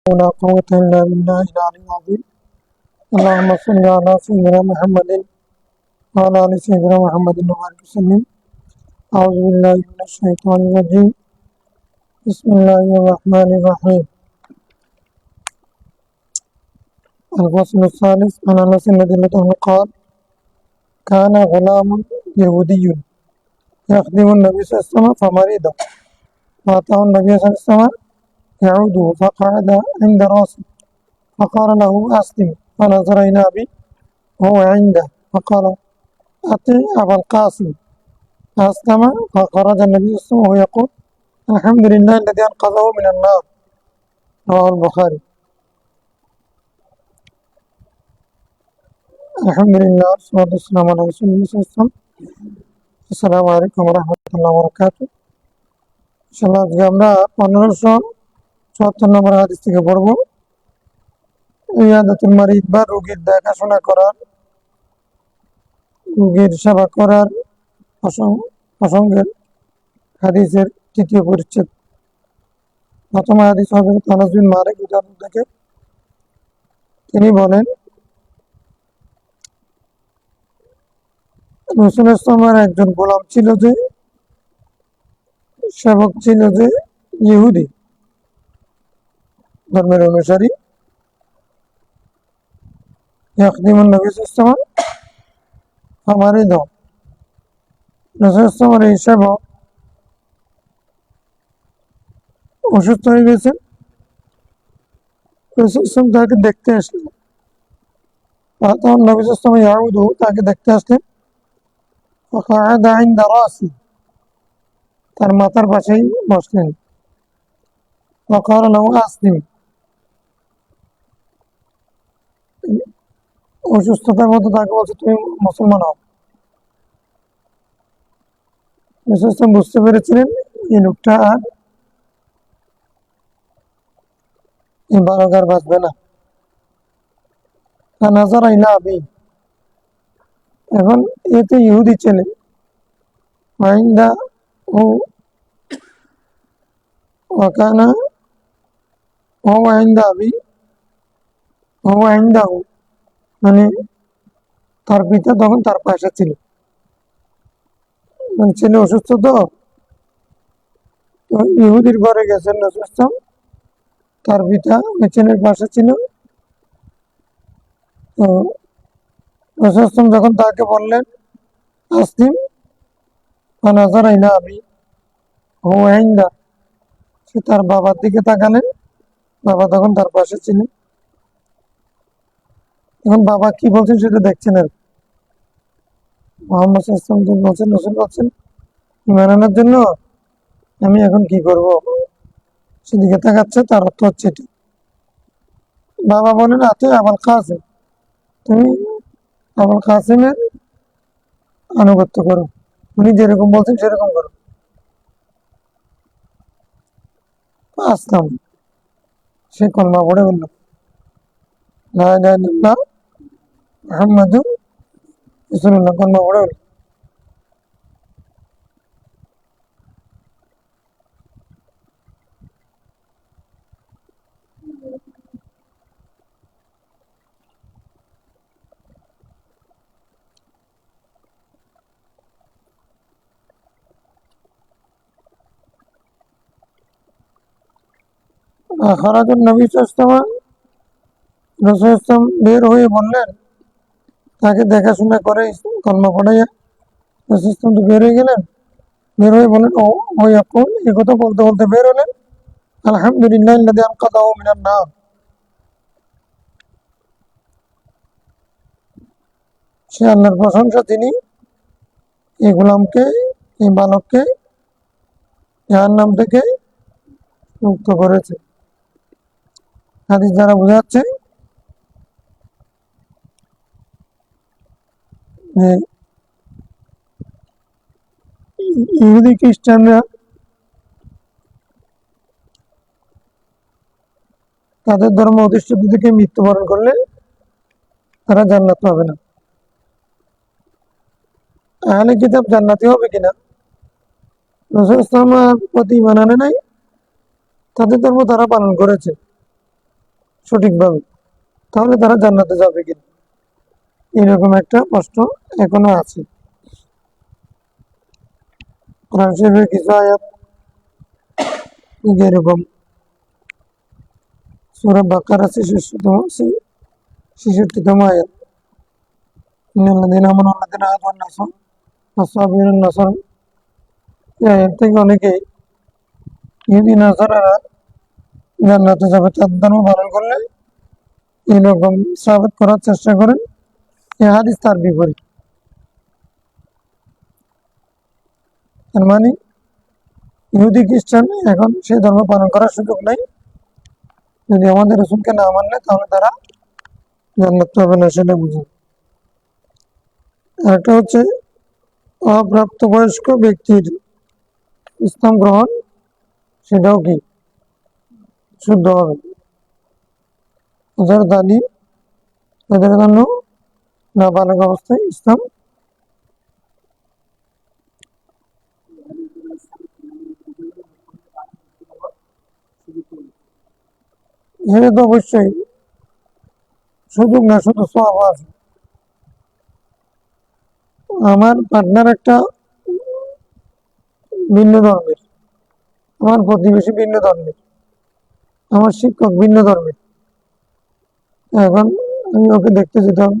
ولا قوة إلا بالله العلي العظيم. اللهم صل على سيدنا محمد وعلى آل سيدنا محمد وبارك وسلم. أعوذ بالله من الشيطان الرجيم. بسم الله الرحمن الرحيم. الفصل الثالث عن أنس رضي الله عنه قال: كان غلام يهودي يخدم النبي صلى الله عليه وسلم فمرض، فأتاه النبي صلى الله عليه وسلم يعوده فقعد عند راسه فقال له: أسلم. فنظر إلى أبي وهو عنده فقال: أطع أبا القاسم. فأسلم فخرج النبي صلى الله عليه وسلم وهو يقول: الحمد لله الذي أنقذه من النار. رواه البخاري. الحمد لله والصلاة والسلام على رسول الله صلى الله عليه وسلم. আসসালামু আলাইকুম ওয়া রাহমাতুল্লাহি ওয়া বারাকাতুহু। ইনশাআল্লাহ আজকে আমরা 1574 নম্বর হাদিস থেকে পড়ব। ইয়াদাতুল মারিদ বা রোগীর দেখাশোনা করার, রোগীর সেবা করার প্রসঙ্গের হাদিসের তৃতীয় পরিচ্ছেদ। প্রথম হাদিস হযরত আনাস বিন মালিক রাদিয়াল্লাহু থেকে। তিনি বলেন, রাসূলুল্লাহ সাল্লাল্লাহু আলাইহি ওয়াসাল্লামের একজন গোলাম ছিল, যে সেবক ছিল, যে ইহুদি ধর্মের অনুসারী। ইয়াখদিমুন নবী সাল্লাল্লাহু আলাইহি ওয়াসাল্লাম ফামারিদ। রাসূলুল্লাহ সাল্লাল্লাহু আলাইহি ওয়াসাল্লামের এই সেবক অসুস্থ হয়ে গেছেন। রাসূলুল্লাহ সাল্লাল্লাহু আলাইহি ওয়াসাল্লাম তাকে দেখতে আসলেন। তখন নবী সাল্লাল্লাহু আলাইহি ওয়াসাল্লাম ইয়াউদু, তাকে দেখতে আসলেন। ফাকাআদা ইনদা রাসি, তার মাথার পাশেই বসলেন। ফাকালা লাহু আসলিম, অসুস্থতার মতো তাকে বলছে, তুমি মুসলমান হও। রাসূলুল্লাহ সাল্লাল্লাহু আলাইহি ওয়াসাল্লাম বুঝতে পেরেছিলেন এই লোকটা আর এই বালক আর বাঁচবে না। নাজারা ইলা আবি, এখন এ তো ইহুদি ছেলে। ওয়াইন্দা ও ওয়াকানা ও ওয়াইন্দা আবি ও ওয়াইন্দা ও, মানে তার পিতা তখন তার পাশে ছিল। মানে ছেলে অসুস্থ, তো ইহুদির ঘরে গেছেন অসুস্থ, তার পিতা ওই ছেলের পাশে ছিল। তো রাসূলুল্লাহ যখন তাকে বললেন আসলিম, ফানাজারা ইলা আবি ও ওয়াইন্দা, সে তার বাবার দিকে তাকালেন। বাবা তখন তার পাশে ছিলেন। এখন বাবা কি বলছেন সেটা দেখছেন। আর মুহাম্মদ সাল্লাল্লাহু আলাইহি ওয়াসাল্লাম বলছেন, রাসূল বলছেন, ঈমান আনার জন্য আমি এখন কি করব, সেদিকে তাকাচ্ছে। তার অর্থ হচ্ছে এটি। বাবা বলেন, আতে আবুল কাসিম, তুমি আবুল কাসিমের আনুগত্য করো, উনি যেরকম বলছেন সেরকম করো। আসলাম, সে কলমা পড়ে বলল, লা ইলাহা ইল্লাল্লাহ মুহাম্মাদুর রাসূলুল্লাহ, কলমা পড়ে বলল। খারাজুন নবী সাল্লাল্লাহু আলাইহি ওয়াসাল্লাম, রাসূল সাল্লাল্লাহু আলাইহি ওয়াসাল্লাম বের হয়ে বললেন, তাকে দেখাশোনা করে কলমা পড়াইয়া রাসূল সাল্লাল্লাহু আলাইহি ওয়াসাল্লাম তো বের হয়ে গেলেন। বের হয়ে বলেন, ও ইয়াকুল, এই কথা বলতে বলতে বের হলেন, আলহামদুলিল্লাহ আল্লাযী আনকাযাহু মিনান নার, সে আল্লাহর প্রশংসা, তিনি এই গোলামকে, এই বালককে জাহান্নাম থেকে মুক্ত করেছে। হাদিস দ্বারা বোঝা যাচ্ছে যে ইহুদি খ্রিস্টানরা তাদের ধর্ম অধিষ্ঠিত থেকে মৃত্যুবরণ করলে তারা জান্নাত পাবে না। আহলে কিতাব জান্নাতি হবে কিনা, রাসূল সাল্লাল্লাহু আলাইহি ওয়াসাল্লামের প্রতি ঈমান আনে নাই, তাদের ধর্ম তারা পালন করেছে। সঠিকভাবে, তাহলে তারা জান্নাতে যাবে কিনা, এরকম একটা প্রশ্ন এখনো আছে। কোরআন শরীফের কিছু আয়াত এরকম, সূরা বাকারা 66তম আয়াত, ইন্নাল্লাযীনা আমানু ওয়াল্লাযীনা হাদু ওয়ান নাসারা ওয়াস-সাবিঈনা নাসারা, এই আয়াত থেকে অনেকেই ইহুদি নাসারারা জান্নাতে যাবে তার ধর্ম পালন করলে, এরকম সাবিত করার চেষ্টা করেন। এই হাদিস তার বিপরীত। তার মানে ইহুদি খ্রিস্টান এখন সেই ধর্ম পালন করার সুযোগ নেই, যদি আমাদের রসুলকে না মানলে তাহলে তারা জান্নাত পাবে না, সেটা বুঝুন। আর একটা হচ্ছে অপ্রাপ্তবয়স্ক ব্যক্তির ইসলাম গ্রহণ, সেটাও কি শুদ্ধ হবে। যার দাদি তাদের জন্য নাবালক অবস্থায় ইসলাম সেটা তো অবশ্যই সুযোগ না, শুধু সওয়াব আছে। আমার পার্টনার একটা ভিন্ন ধর্মের, আমার প্রতিবেশী ভিন্ন ধর্মের, আমার শিক্ষক ভিন্ন ধর্মের, এখন আমি ওকে দেখতে যেতাম।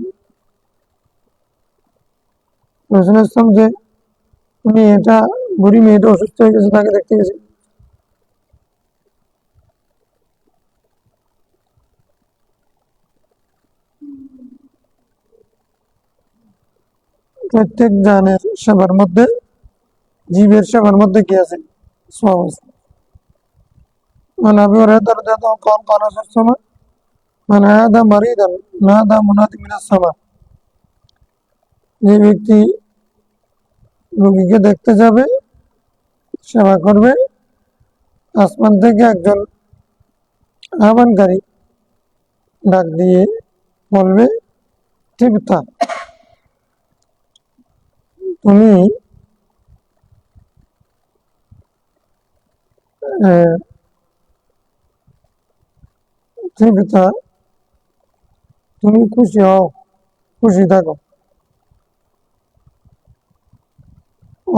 রসুল ইসলাম যে মেয়েটা, বুড়ি মেয়েটা অসুস্থ হয়ে গেছে, তাকে দেখতে গেছি। প্রত্যেক জানের সেবার মধ্যে, জীবের সেবার মধ্যে কি আছে? সওয়াব আছে। عن أبي هريرة رضي الله عنه قال قال رسول الله صلى الله عليه وسلم من عاد مريضا نادى منادي من السماء, যে ব্যক্তি রোগীকে দেখতে যাবে, সেবা করবে, আসমান থেকে একজন আহ্বানকারী ডাক দিয়ে বলবে, তিবতা, তুমি তিবতা, তুমি খুশি হও, খুশি থাকো।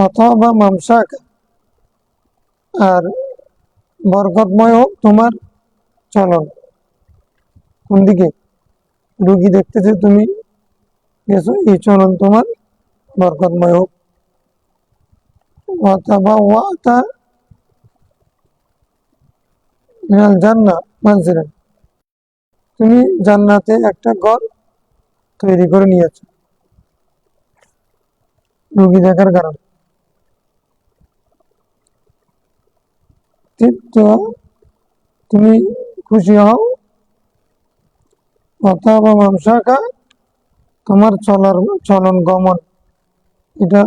অথবা মামসাকা, আর বরকতময় হোক তোমার চলন। কোন দিকে? রুগী দেখতেছে, তুমি গেছো, এই চলন তোমার বরকতময় হোক। অথবা ওয়াতা মিনাল জান্নাহ মানজিলান, তুমি জান্নাতে একটা ঘর তৈরি করে নিয়েছো রুগী দেখার কারণে। তো তুমি খুশি হও, অথবা মামসাকা, তোমার চলন গমন এটা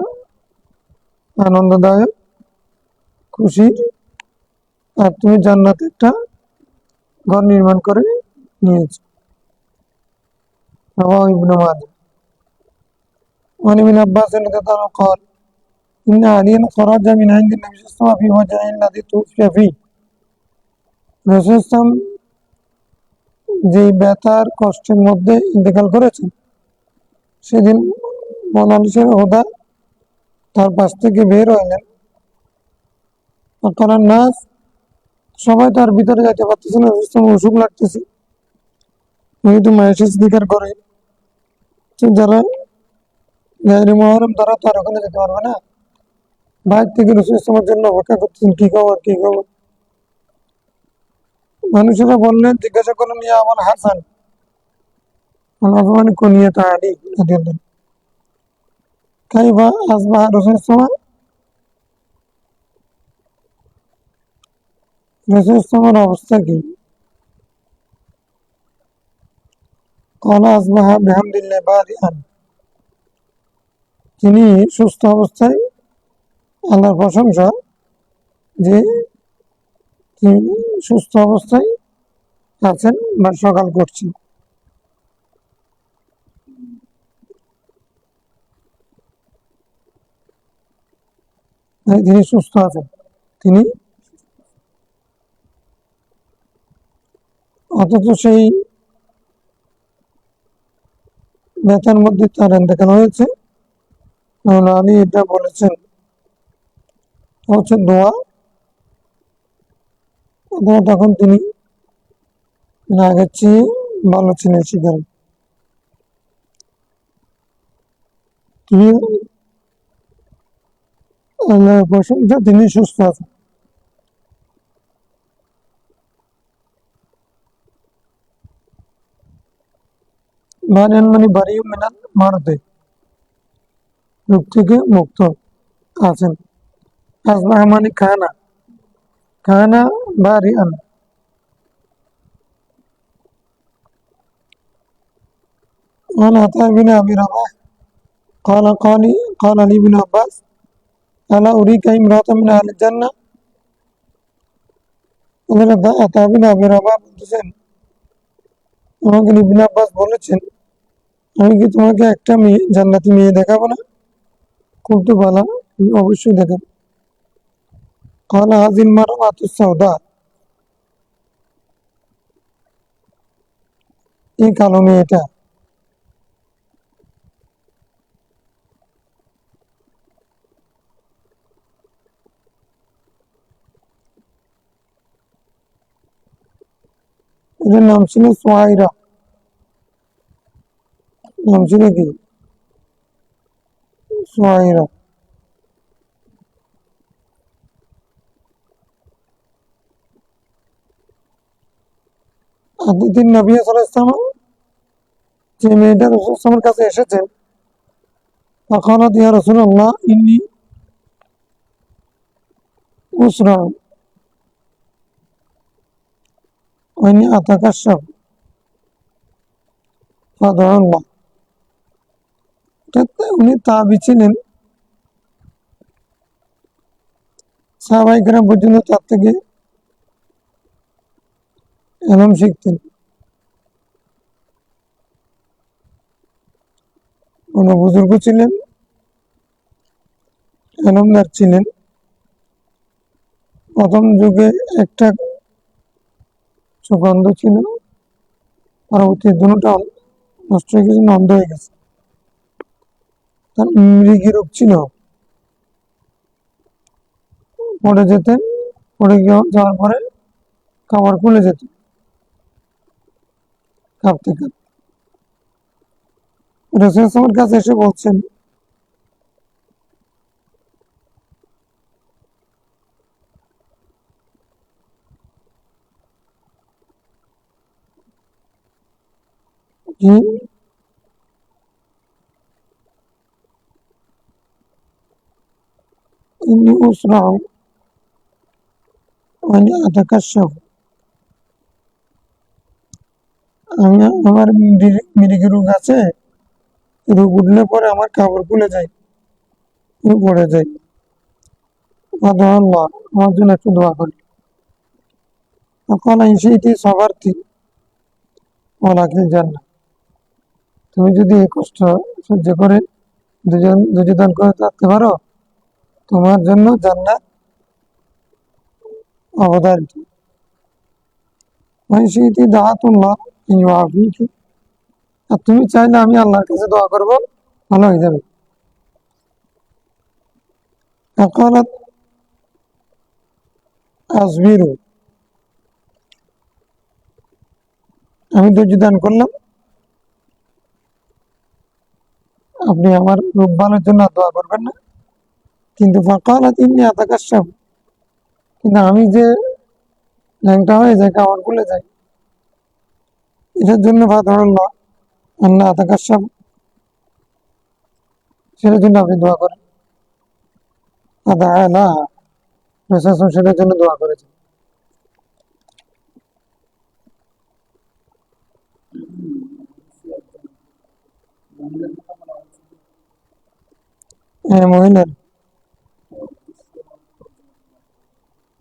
আনন্দদায়ক, খুশির, আর তুমি জান্নাতে একটা ঘর নির্মাণ করে নিয়েছো। রাওয়াহু ইবনে মাজাহ। وعن ابن عباس رضي الله عنه قال إن عليا خرج من عند النبي صلى الله عليه وسلم في وجهه الذي توفي فيه, রাসূল সাল্লাল্লাহু আলাইহি ওয়াসাল্লাম যে ব্যথার কষ্টের মধ্যে ইন্তেকাল করেছেন, সেদিন মানুষের হোদা তার পাশ থেকে বের হইলেন। কারণ নাস, সবাই তার ভিতরে যাইতে পারতেছে না, অসুখ লাগতেছে, যেহেতু মায়ের জিকির করে, যারা গায়রে মুহররম তারা তো আর ওখানে যেতে পারবে না। বাইরে থেকে রাসূল ইসলামের জন্য অপেক্ষা করতেছেন, কি খবর কি খবর। মানুষেরা বললেন, জিজ্ঞাসা করলেন, ইয়া আবুল হাসান, মানে কুনিয়াত আলী রাদিয়াল্লাহু, কাইফা আসবাহ রাসূল ইসলাম, রাসূল ইসলামের অবস্থা কি? ক্বালা আসবাহা বিহামদিল্লাহি বারিআন, তিনি সুস্থ অবস্থায়, আল্লাহর প্রশংসা যে তিনি সুস্থ অবস্থায় আছেন বা সকাল করছেন। তিনি সুস্থ আছেন, তিনি অথচ সেই ব্যথার মধ্যে তার ইন্তেকাল হয়েছে। মৌলা আলী এটা বলেছেন হচ্ছে দোয়া, অথবা তখন তিনি আগের চেয়ে ভালো ছিলেন সেখানে। তিনি আল্লাহর প্রশংসা, তিনি সুস্থ আছেন। বারিয়ান মানে বারিউ মিনাল মারদে, রোগ থেকে মুক্ত আছেন। আসবাহ মানে খানা, খানা বারিয়ান। عن عطاء بن أبي رباح قال لي ابن عباس ألا أريك امرأة من أهل الجنة। আতা বিন আবি রাবাহ বলতেছেন, আমাকে ইবনে আব্বাস বলেছেন, আমি কি তোমাকে একটা মেয়ে, জান্নাতি মেয়ে দেখাবো না? কুলতু বালা, অবশ্যই দেখাবো। قال هذه المرأة السوداء, এই কালো মেয়েটা। এটার নাম ছিল সোয়াইরা, নাম ছিল কি সোয়াইরা। আদিতিন নবী সাল্লাল্লাহু আলাইহি ওয়াসাল্লাম, যে মেয়েটা রাসূল সাল্লাল্লাহু আলাইহি ওয়াসাল্লামের কাছে এসেছেন, فقالت يا رسول الله إني أسرع وإني أتكشف فادعوا الله। উনি তাবী ছিলেন, সাহাবায়ে কেরাম পর্যন্ত তার থেকে ইলম শিখতেন। কোন বুজুর্গ ছিলেন, ইলমদার ছিলেন। প্রথম যুগে একটা চোখ অন্ধ ছিল, পরবর্তী দুটোটা নষ্ট হয়ে গেছে, অন্ধ হয়ে গেছে। তার মৃগী রোগ ছিল, পড়ে যেতেন, পড়ে যাওয়ার পরে কাপড় খুলে যেত কাঁপতে কাঁপতে। রাসূল সাল্লাল্লাহু আলাইহি ওয়াসাল্লামের কাছে এসে বলছেন, যে ইন্নী উসরাউ ওয়া ইন্নী আতাকাশাফ, আমি, আমার মৃগী রোগ আছে, রোগ উঠলে পরে আমার কাপড় খুলে যায়, আমি পড়ে যাই। আল্লাহ, আমার জন্য একটু দোয়া করি। তখন সেইটি সবারটি ওলাকিল জান্নাত, তুমি যদি এই কষ্ট সহ্য করে দুর্যোধন করে থাকতে পারো, তোমার জন্য জান্নাত অবধারিত। সেইটি দাআতুল্লাহ ইউআফিকি, আর তুমি চাইলে আমি আল্লাহর কাছে দোয়া করবো, ভালো হয়ে যাবে। فقالت আসবিরু, আমি ধৈর্য দান করলাম, আপনি আমার রোগ ভালোর জন্য দোয়া করবেন না? কিন্তু ফাকালাত ইন্নী আতাকাশাফ, কিন্তু আমি যে ল্যাংটা হয়ে যায়, কাপড় খুলে যায়, এটার জন্য ফাদুল্লাহ, আল্লাহ আতাকাশাফ, সেটার জন্য আপনি দোয়া করেন। ফাদাআলাহা, রাসূল সাল্লাল্লাহু আলাইহি ওয়াসাল্লাম সেটার জন্য দোয়া করেছেন। হ্যাঁ, মহিলার।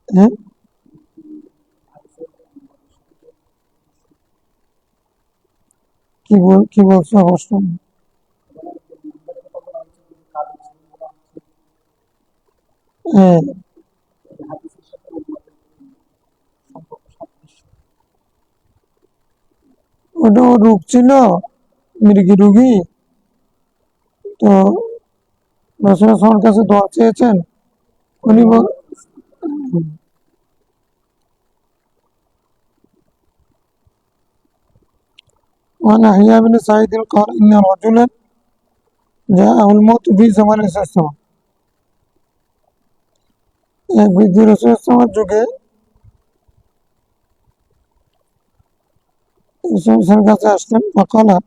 হ্যাঁ, কি বলছো অবশ্য। হ্যাঁ, ওটা ও রোগ ছিল, মৃগী রুগী, তো রাসূলের কাছে দোয়া চেয়েছেন, উনি وعن يحيى بن سعيد قال إن رجلا جاءه الموت في زمن الإسلام এক বৃদ্ধ রাসূলের যুগে রাসূলের কাছে আসলেন, ফাকালা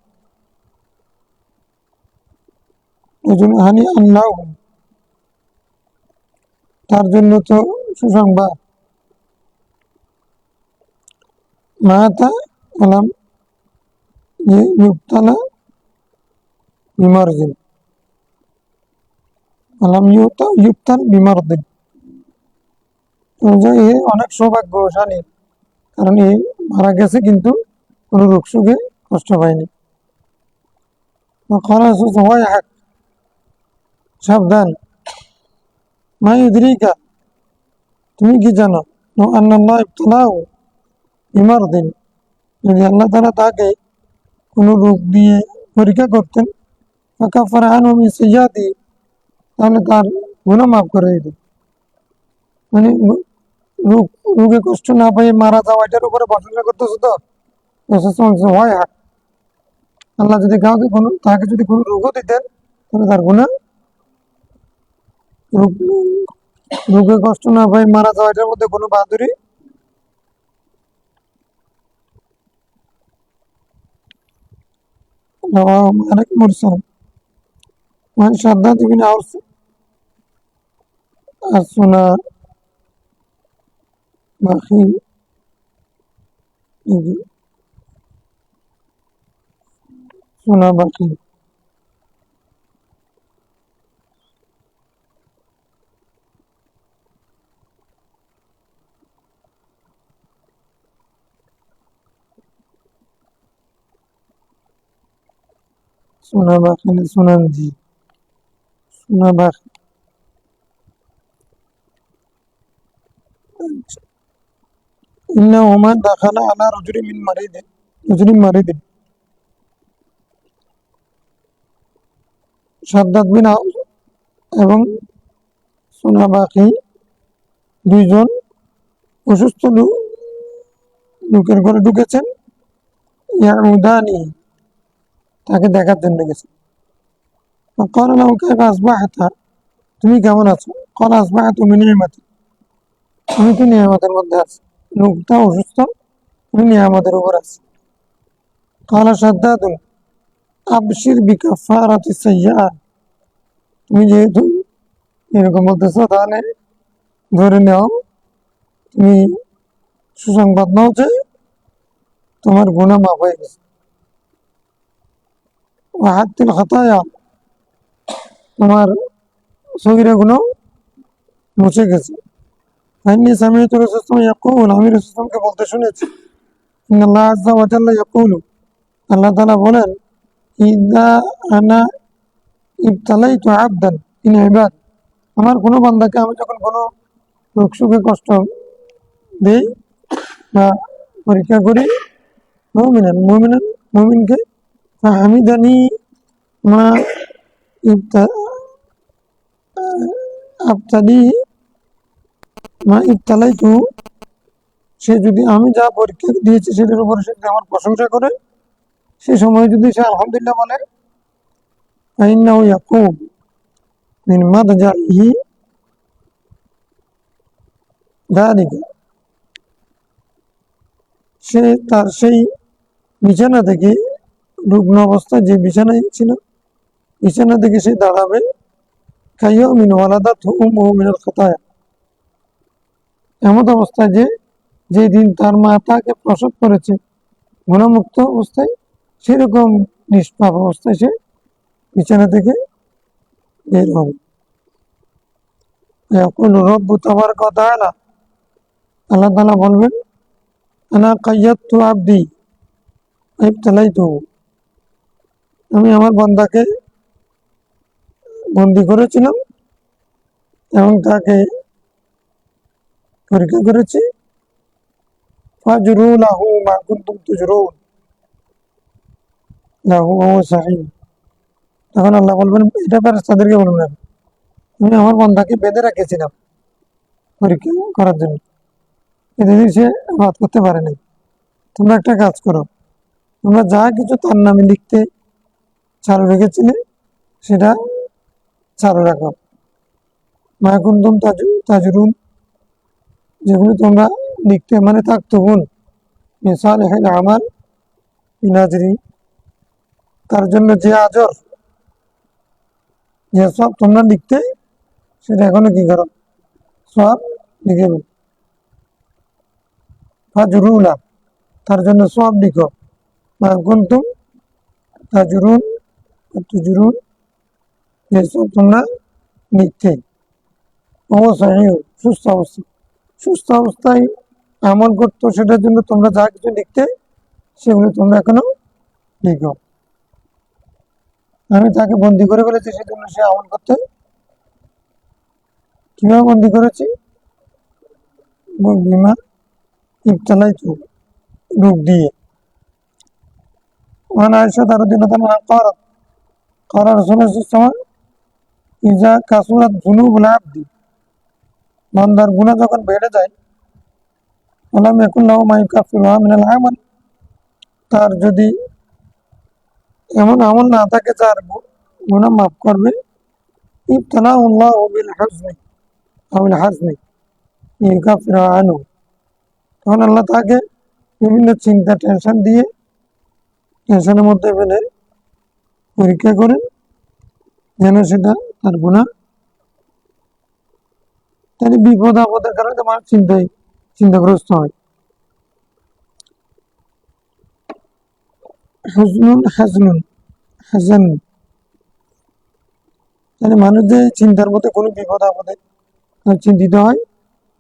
ওজন হানি আল্লাহ, তার জন্য তো সুসংবাদ, মাতা আলাম ইউবতালা বিমারদিন, আলাম ইউবতাল বিমারদিন, যে এ অনেক সৌভাগ্যশালী, কারণ এ মারা গেছে কিন্তু কোনো রোগ সুখে কষ্ট পায়নি। সাবধান, মা ইউদরিকা, তুমি কি জানো, আল্লাহ ইবতালাহু বিমারদিন, যদি আল্লাহ তাআলা তাকে কোনো রোগ দিয়ে পরীক্ষা করতেন, ফাকাফারা আনহু মিন সাইয়্যাতিহি, তাহলে তার গুনাহ মাফ করে দিত। মানে রোগে কষ্ট না পেয়ে মারা যাওয়া, এটার উপরে ভরসা করতেছে তো হয় হাক, আল্লাহ যদি তাকে যদি কোনো রোগও দিতেন, তাহলে তার গুনাহ, রোগে কষ্ট না পেয়ে মারা যাওয়া, এটার মধ্যে কোনো বাহাদুরি অনেক মুরসাল। وعن شداد بن أوس السنابخي سنابخي سنابخي سننجي سنابخي إنهما دخل على رجل مريض শাদ্দাদ বিন আউস এবং সুনাবাকি দুইজন অসুস্থ লোকের ঘরে ঢুকেছেন, ইয়াউদানি, তাকে দেখার জন্য গেছেন। قال له كيف أصبحت, তুমি কেমন আছো? قال أصبحت من نعمتي, আমি তো নিয়ামতের মধ্যে আছি। লোকটা অসুস্থ, আমি নিয়ামতের উপর আছি। قال شداد أبشر بكفارة السيئات, তুমি যেহেতু এরকম বলতেছো, তাহলে ধরে নাও, তুমি সুসংবাদ নাও যে তোমার গুনাহ মাফ হয়ে গেছে। ওয়াহাত্তিল খাতায়া, তোমার সগীরা গুনাহ মুছে গেছে। ফাইন্নী সামি'তু রাসূলাল্লাহ ইয়াকুল, আমি রাসূলকে বলতে শুনেছি, ইন্নাল্লাহ আযজা ওয়া জাল্লা ইয়াকুলু, আল্লাহ তাআলা বলেন, ইযা আনা ইবতালাইতু আবদান মিন ইবাদ, আমার কোনো বান্দাকে আমি যখন কোনো রোগ সুখে কষ্ট দেই বা পরীক্ষা করি, মুমিনকে ফাহামিদানি মা আবতালি মা ইবতালাইতু, সে যদি আমি যা পরীক্ষা দিয়েছি সেটার উপরে সে আমার প্রশংসা করে, সে সময় যদি সে আলহামদুলিল্লাহ বলে, ফাইন্নাহু ইয়াকুম মিন মাদজাইহি যালিকা, সে তার সেই বিছানা থেকে, রুগ্ন অবস্থায় যে বিছানায় ছিল, বিছানা থেকে সে দাঁড়াবে, কাইয়্যুমিন ওয়ালাদাতহু উম্মুহু মিনাল খাতায়া, এমন অবস্থায় যে যেদিন তার মা তাকে প্রসব করেছে গুণামুক্ত অবস্থায়, সেরকম নিষ্পাপ অবস্থায় সে বিছানা থেকে বের হবে। ইয়াকুলু রব্বু তাবারাকা ওয়া তাআলা, আল্লাহ তাআলা বলবেন, আনা কায়্যাতু আবদি ইবতালাইতুহু, আমি আমার বান্দাকে বন্দী করেছিলাম এবং তাকে পরীক্ষা করেছি। ফাজরু লাহু মা কুনতুম তুজরুন, লাহু ওয়া সাহিহ। তখন আল্লাহ বলবেন, এটা ফেরেশতাদেরকে বলবেন, আমি আমার বান্দাকে বেঁধে রেখেছিলাম পরীক্ষা করার জন্য, এদিন সে আবাদ করতে পারে নাই। তোমরা একটা কাজ করো, তোমরা যা কিছু তার নামে লিখতে চালু রেখেছিলে সেটা চালু রাখো। মা কুনতুম তাজরুন, যেগুলো তোমরা লিখতে মানে তাকতুবুন মিন সালিহিল আমাল বিনাজরি, তার জন্য যে আজর যে সব তোমরা লিখতে সেটা এখনো কি করো, সব লিখে ফেলো। ফাজরুলা, তার জন্য সব লিখো। মা কুনতুম তাজরুন তুজরুন, যেসব তোমরা লিখতে। অবশ্যই সুস্থ অবস্থা, সুস্থ অবস্থায় আমল করতো, সেটার জন্য তোমরা যা কিছু লিখতে সেগুলো তোমরা এখনো লিখো। আমি তাকে বন্দি করে ফেলেছি, সেজন্য সে আমল করতে। কিভাবে বন্দি করেছি? বিমা ইবতালাই তো, রোগ দিয়ে। وعن عائشة رضي الله عنها قالت قال رسول الله صلى الله عليه وسلم إذا كثرت ذنوب العبد, বান্দার গুনাহ যখন বেড়ে যায়, ওয়ালাম ইয়াকুন লাহু মা ইউকাফিরুহা মিনাল আমাল, তার যদি এমন আমল না থাকে যার গুনাহ মাফ করবে, ইবতালাহু আল্লাহু বিল হুজনি আও বিল হাজনি ইউকাফিরু আনহু, তখন আল্লাহ তাকে বিভিন্ন চিন্তা টেনশন দিয়ে, টেনশনের মধ্যে ফেলে পরীক্ষা করেন, যেন সেটা তার গুনাহ, তাহলে বিপদ আপদের কারণে তোমার চিন্তাগ্রস্ত হয়। হুজনুন হাজনুন হাজান, তাহলে মানুষ যে চিন্তার মধ্যে কোনো বিপদ আপদে চিন্তিত হয়,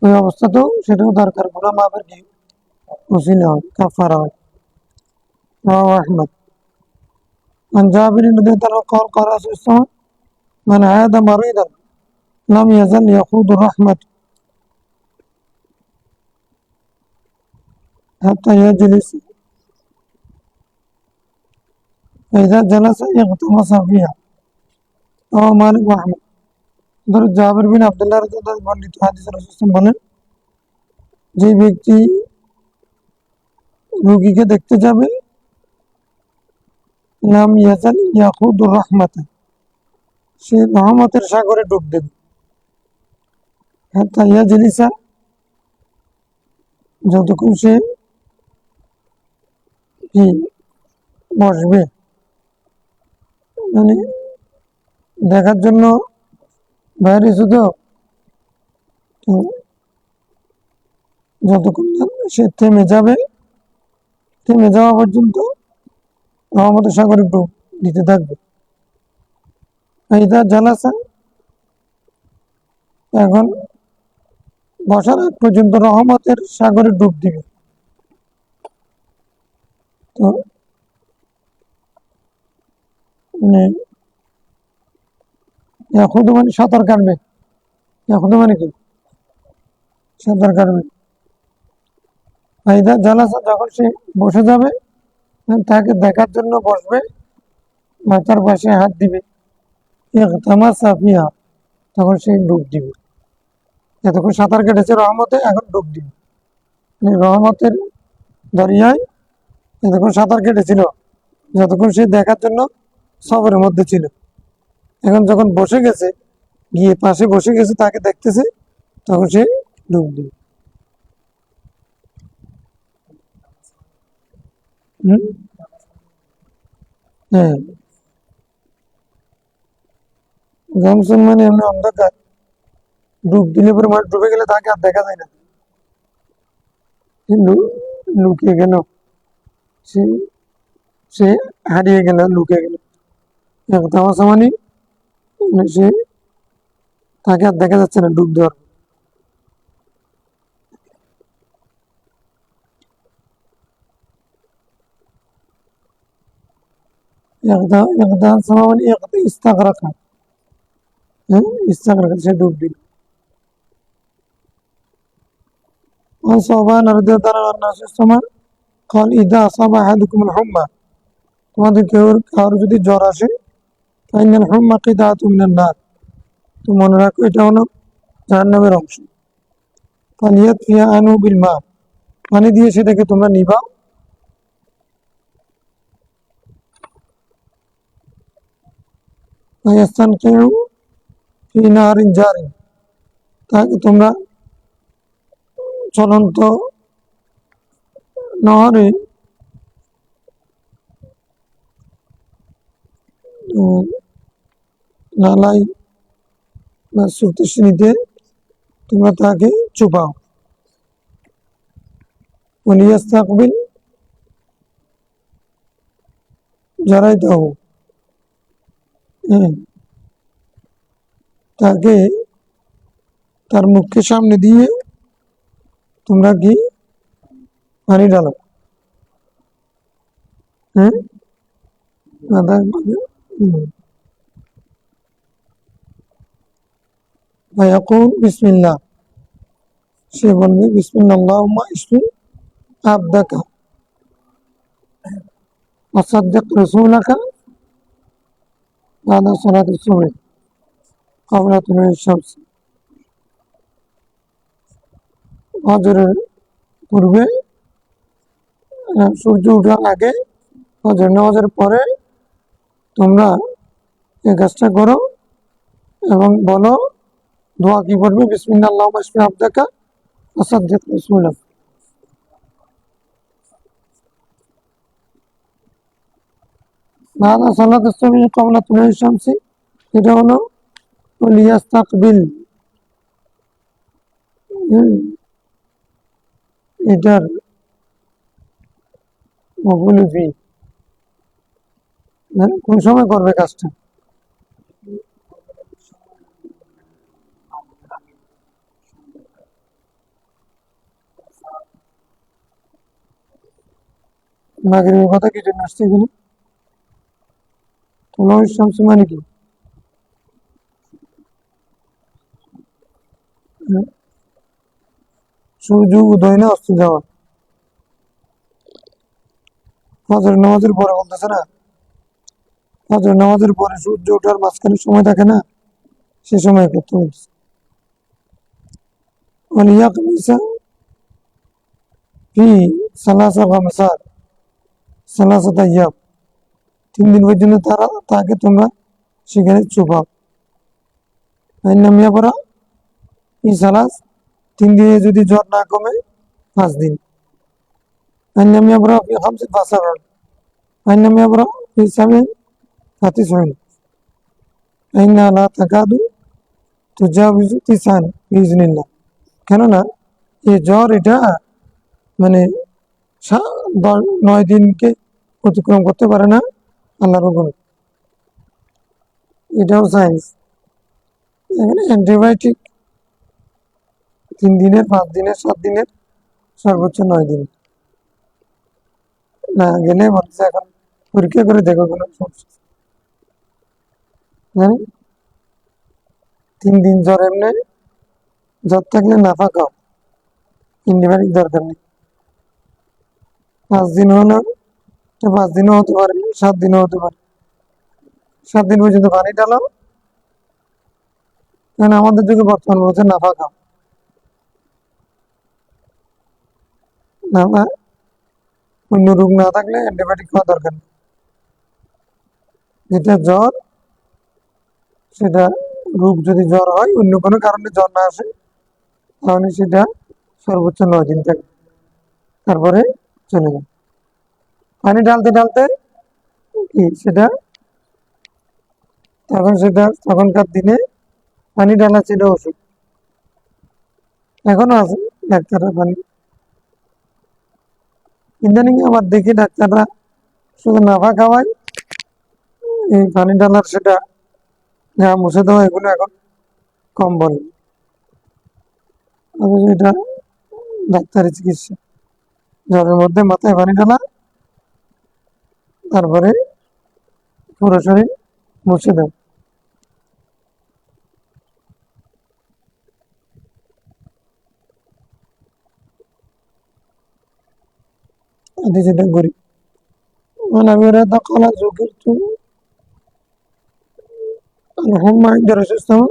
ওই অবস্থাতেও সেটাও দরকার, গুনাহ মাফের কি ওসিলা হয়, কাফারা হয়। রাওয়াহু আহমদ। عن جابر رضي الله عنه قال قال رسول الله من عاد مريضا لم يزل يخوض الرحمة حتى يجلس فإذا جلس اغتمس فيها رواه مالك وأحمد। ধরো জাবির বিন আব্দুল্লাহ রাদিয়াল্লাহু আনহু বর্ণিত হাদিসে রাসূল বলেন, যে ব্যক্তি রোগীকে দেখতে যাবে, লাম ইয়াজাল ইয়াখুদুর রাহমাতা, সে রহমতের সাগরে ডুব দেবে। হাত্তা ইয়াজলিসা, যতক্ষণ সে কি বসবে, মানে দেখার জন্য বাইরে শুধু, তো যতক্ষণ না সে থেমে যাবে, থেমে যাওয়া পর্যন্ত রহমতের সাগরে ডুব দিতে থাকবে। ইদা জালাসা, এখন বসার আগ পর্যন্ত রহমতের সাগরে ডুব দিবে। তো মানে ইয়াখুদু মানে সাঁতার কাটবে, ইয়াখুদু মানে কি সাঁতার কাটবে। ইদা জালাসা, যখন সে বসে যাবে, তাকে দেখার জন্য বসবে, মাথার পাশে হাত দিবে, ইগতামাসা ফিহা, তখন সে ডুব দিবে। এতক্ষণ সাঁতার কেটেছে রহমতে, এখন ডুব দিবে, মানে রহমতের দরিয়ায় এতক্ষণ সাঁতার কেটেছিল, যতক্ষণ সে দেখার জন্য সবরের মধ্যে ছিল। এখন যখন বসে গেছে, গিয়ে পাশে বসে গেছে, তাকে দেখতেছে, তখন সে ডুব দিবে। হ্যাঁ, গামছুন মানে এমনি অন্ধকার, ডুব দিলে পরে মাছ ডুবে গেলে তাকে আর দেখা যায় না, লুকিয়ে গেল, সে সে হারিয়ে গেল, লুকিয়ে গেল। তামাশা মানে সে, তাকে আর দেখা যাচ্ছে না ডুব দেওয়ার। মানে ইস্তাগরাকা, হ্যাঁ ইস্তাগরাকা, সে ডুব দিল। عن ثوبان رضي الله عنه قال إذا أصاب أحدكم الحمى তোমাদের কারো যদি জ্বর আসে ফাইনাল হুম্মা কিদাতুম মিনান নার, তো মনে রাখো এটা হলো জাহান্নামের অংশ। ফালিয়াত ফিহা আনহু বিল মা, পানি দিয়ে সেটাকে তোমরা নিভাও। ফায়াস্তানকিউ ফি নাহারিন জারিন, তাকে তোমরা চলন্ত নহরে নালাই বা সুপ্তশ্রেণীতে তোমরা তাকে চুপাও। ওলিয়াস্তাকবিল জারাইতাহু, হ্যাঁ, তাকে তার মুখকে সামনে দিয়ে তোমরা কি পানি ঢালো। হ্যাঁ, ফায়াকুল বিসমিল্লাহ, সে বলবে বিসমিল্লাহ আল্লাহুম্মা ইশফি আবদাকা ওয়াসাদ্দিক রাসূলাকা বা'দা সালাতি সুবহ ক্বাবলা তুলুই শামস, ফজরের পূর্বে, সূর্য ওঠার আগে, ফজর নামাজের পরে তোমরা এই কাজটা করো এবং বলো, দোয়া কি পড়বে, বিসমিল্লাহ আল্লাহুম্মা ইশফি আবদাকা ওয়াসাদ্দিক রাসূলাকা। বা'দা সালাতি সুবহ ক্বাবলা তুলুই শামস, এটা হলো লিয়াস্তাকবিল, এটার মফউল ফি, কোন সময় করবে কাজটা? মাগরিবের কথা কি জন্য আসছে এখানে? তুলুই শামস মানে কি? সূর্য উদয় না অস্ত যাওয়া। ফজর নামাজের পরে বলতেছে না, ফজর নামাজের পরে সূর্য ওঠার মাঝখানে সময় থাকে না, সে সময় করতে বলতেছে। ওয়ালিয়াকমিসা ফি সালাসা খামসাত সালাসাত আইয়াম, 3 দিন পর্যন্ত তাকে তোমরা সেখানে চুপাও। নামিয়া পড়া এই সালাস, 3 দিনে যদি জ্বর না কমে 5 দিন। নামিয়া পড়া ফি খামসিন ফাসাবর, নামিয়া পড়া ফি সাবিন ফাতিসউন, আইনা লা তাকাদু তুজাবিজু তিসান বিইজনিল্লাহ। কেননা এই জ্বর এটা মানে 9 দিনকে অতিক্রম করতে পারে না আল্লাহর হুকুমে। এটাও সায়েন্স। এখানে অ্যান্টিবায়োটিক 3 দিনের, 5 দিনের, 7 দিনের, সর্বোচ্চ 9 দিন না গেলে বলছে এখন পরীক্ষা করে দেখো কোনো সমস্যা, জানেন? 3 দিন জ্বর, এমনি জ্বর থাকলে নাফা খাও, অ্যান্টিবায়োটিক দরকার নেই। 5 দিন হলো, 5 দিনও হতে পারে, 7 দিনও হতে পারে। 7 দিন পর্যন্ত পানি ঢালো, কারণ আমাদের যুগে বর্তমান বলছে নাফা খাও। নাফা, অন্য রোগ না থাকলে অ্যান্টিবায়োটিক খাওয়া দরকার নেই। যেটা জ্বর, সেটা রোগ যদি জ্বর হয়, অন্য কোনো কারণে জ্বর না আসে, তাহলে সেটা সর্বোচ্চ 9 দিন থাকে, তারপরে চলে যায়। পানি ঢালতে ঢালতে কি সেটা, তখনকার দিনে পানি ঢালা ছিল ওষুধ, এখনো আছে ডাক্তাররা পানি। ইদানিং আবার দেখি ডাক্তাররা শুধু নাফা খাওয়ায়, এই পানি ঢালার সেটা যা মুছে দেওয়া এগুলো এখন কম বলে, অথচ এটা ডাক্তারি চিকিৎসা। জ্বরের মধ্যে মাথায় পানি ঢালা, তারপরে পুরো শরীর মুছে দেয়। আমি যেটা করি, عن أبي هريرة قال ذكرت الحمى عند رسول الله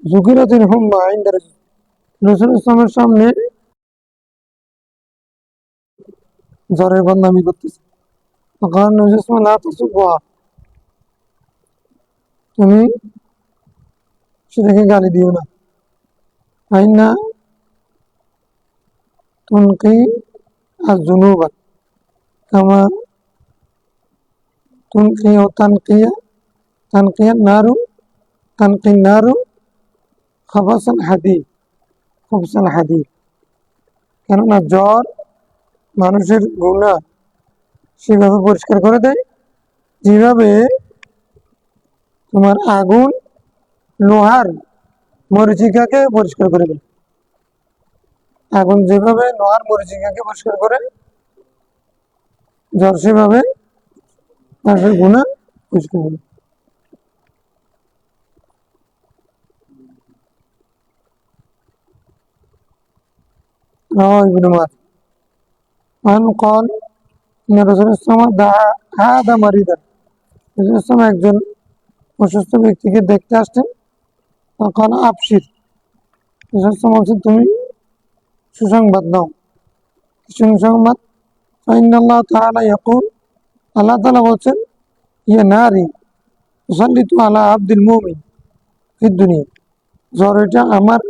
ذكرت الحمى عند رسول ইসলামের সামনে জ্বরের বদনামি করতেছে তখন নজরুল ইসলাম লা তাসুবহা তুমি সেটাকে গালি দিও না আইনা তুনকি আজ-জুনুবা কামা তুনকি ও তানকিয়া নারু খাবাসাল হাদিদ কেননা জ্বর মানুষের গুনাহ সেভাবে পরিষ্কার করে দেয় যেভাবে তোমার আগুন লোহার মরিচিকাকে পরিষ্কার করে দেয় আগুন যেভাবে লোহার মরিচিকাকে পরিষ্কার করে জ্বর সেভাবে মানুষের গুনাহ পরিষ্কার করে رواه ابن ماجه عنه قال إن رسول الله عاد مريضا رسول الله একজন অসুস্থ ব্যক্তিকে দেখতে আসতেন তখন আবশির রসুল বলছেন তুমি সুসংবাদ দাও সুসংবাদ ফাইনাল্লাহ তাআলা ইয়াকুল আল্লাহ তাআলা বলছেন ইয়া নারী উসাল্লিতু আলা আবদিল মুমিন ফিদ দুনিয়া জ্বর এটা আমার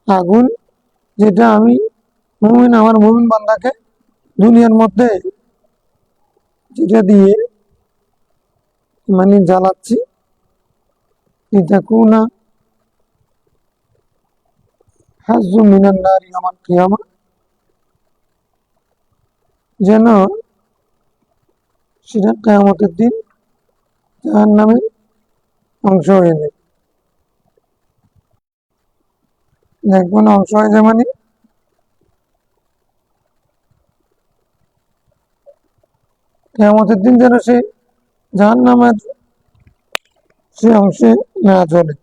আগুন যেটা আমি আমার মুমিন বান্দাকে দুনিয়ার মধ্যে যেটা দিয়ে মানে জ্বালাচ্ছি লিতাকুনা হাজ্জু মিনান নারি ইয়াউমাল কিয়ামা যেন সেটা কিয়ামতের দিন জাহান্নামের অংশ হয়ে যায় দেখবেন অংশ হয়ে যায় মানে কিয়ামতের দিন যেন সে জাহান্নামের সে অংশে না চলে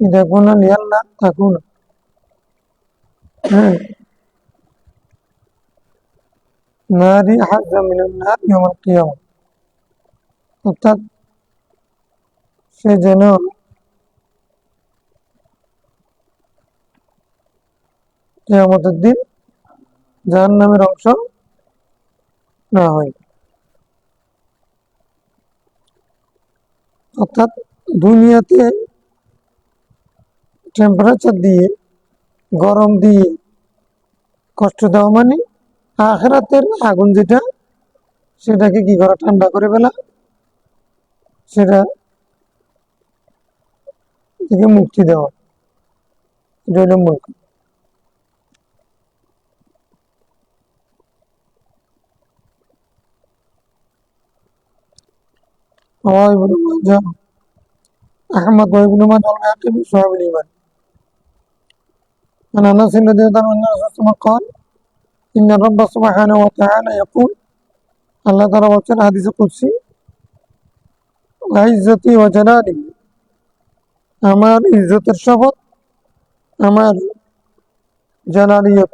দেখুন না লিয়াল্লাহ থাকুন হ্যাঁ নারী হাজ্জা মিনান নার ইয়াউমাল কিয়ামা অর্থাৎ সে যেন কিয়ামতের দিন জাহান্নামের অংশ না হয় অর্থাৎ দুনিয়াতে টেম্পারেচার দিয়ে গরম দিয়ে কষ্ট দেওয়া মানে আখিরাতের আগুন যেটা সেটাকে কি করা ঠান্ডা করে ফেলা সেটা থেকে মুক্তি দেওয়া এটা হলো মূল رواه ابن ماجه أحمد وابن ماجه والبيهقي في شعب الإيمان عن أنس رضي الله عنه أن الرسول صلى الله عليه وسلم قال إن الرب سبحانه وتعالى يقول الله تعالى বলছেন হাদিসে কুদসি وعزتي وجلالي আমার ইজ্জতের শপথ আমার জালালিয়ত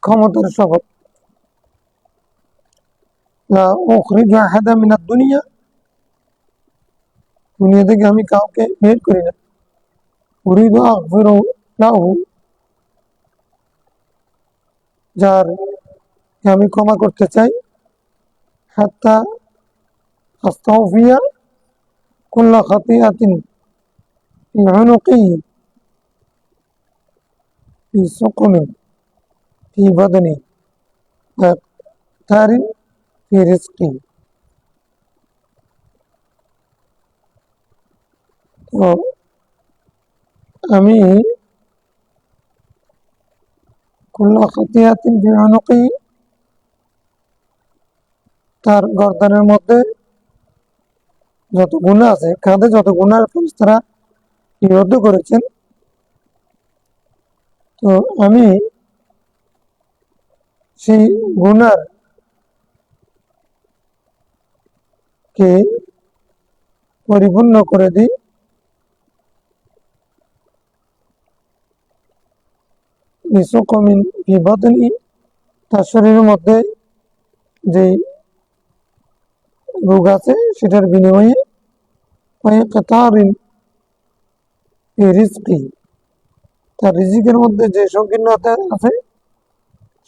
ক্ষমতার শপথ লা উখরিজু আহাদা মিনাদ দুনিয়া দুনিয়া থেকে আমি কাউকে বের করি না উরিদু আগফিরু লাহু যার আমি ক্ষমা করতে চাই হাত্তা আস্তাগফিরা কুল্লা খাতিআতিন ফি উনুকিহি ফি সুকুমিন ফি বাদনি তারিন ফি রিজকি তো আমি কুল্লা খাতিআতিন ফি উনুকিহি তার গর্দানের মধ্যে যত গুনাহ আছে কাঁধে যত গুনাহের ফেরেশতারা লিপিবদ্ধ করেছেন তো আমি সেই গুনার কে পরিপূর্ণ করে দিই বিশ্বকমিন বিবাদনী, তার শরীরের মধ্যে যে রোগ আছে সেটার বিনিময়ে কতারিন রিজকি, তার রিজিকের মধ্যে যে সংকীর্ণতা আছে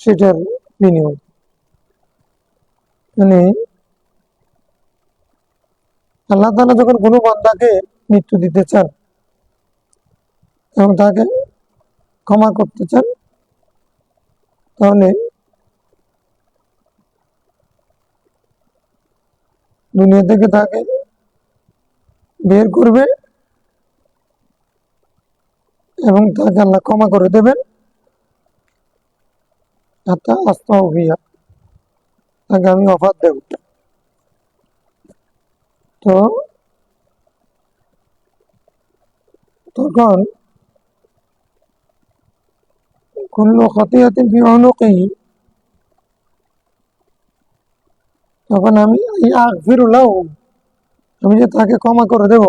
সেটার বিনিময়। মানে আল্লাহ তাআলা যখন কোনো বান্দাকে মৃত্যু দিতে চান এবং তাকে ক্ষমা করতে চান, তাহলে দুনিয়া থেকে তাকে বের করবে এবং তাকে আল্লাহ ক্ষমা করে দেবেন। তাকে আমি অফার দেব। তো তখন কুল্লু খতিয়াতিন ফি উনুকিহি, তখন আমি আগফিরু লাহু, আমি যে তাকে ক্ষমা করে দেব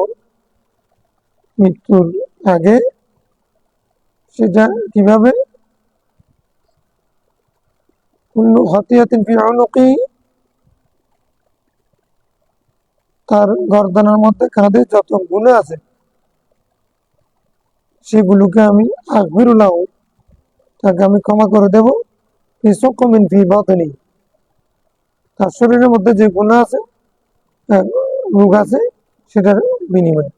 মৃত্যুর আগে, সেটা কিভাবে? কুল্লু খতিয়াতিন ফি উনুকিহি, তার গর্দানের মধ্যে কাঁধে যত গুনাহ আছে সেগুলোকে আমি আগফিরু লাহু, তাকে আমি ক্ষমা করে দেব। বিশ্বকমিন ফি বাতিনি, তার শরীরের মধ্যে যে গুনাহ আছে, রোগ আছে, সেটার বিনিময়ে।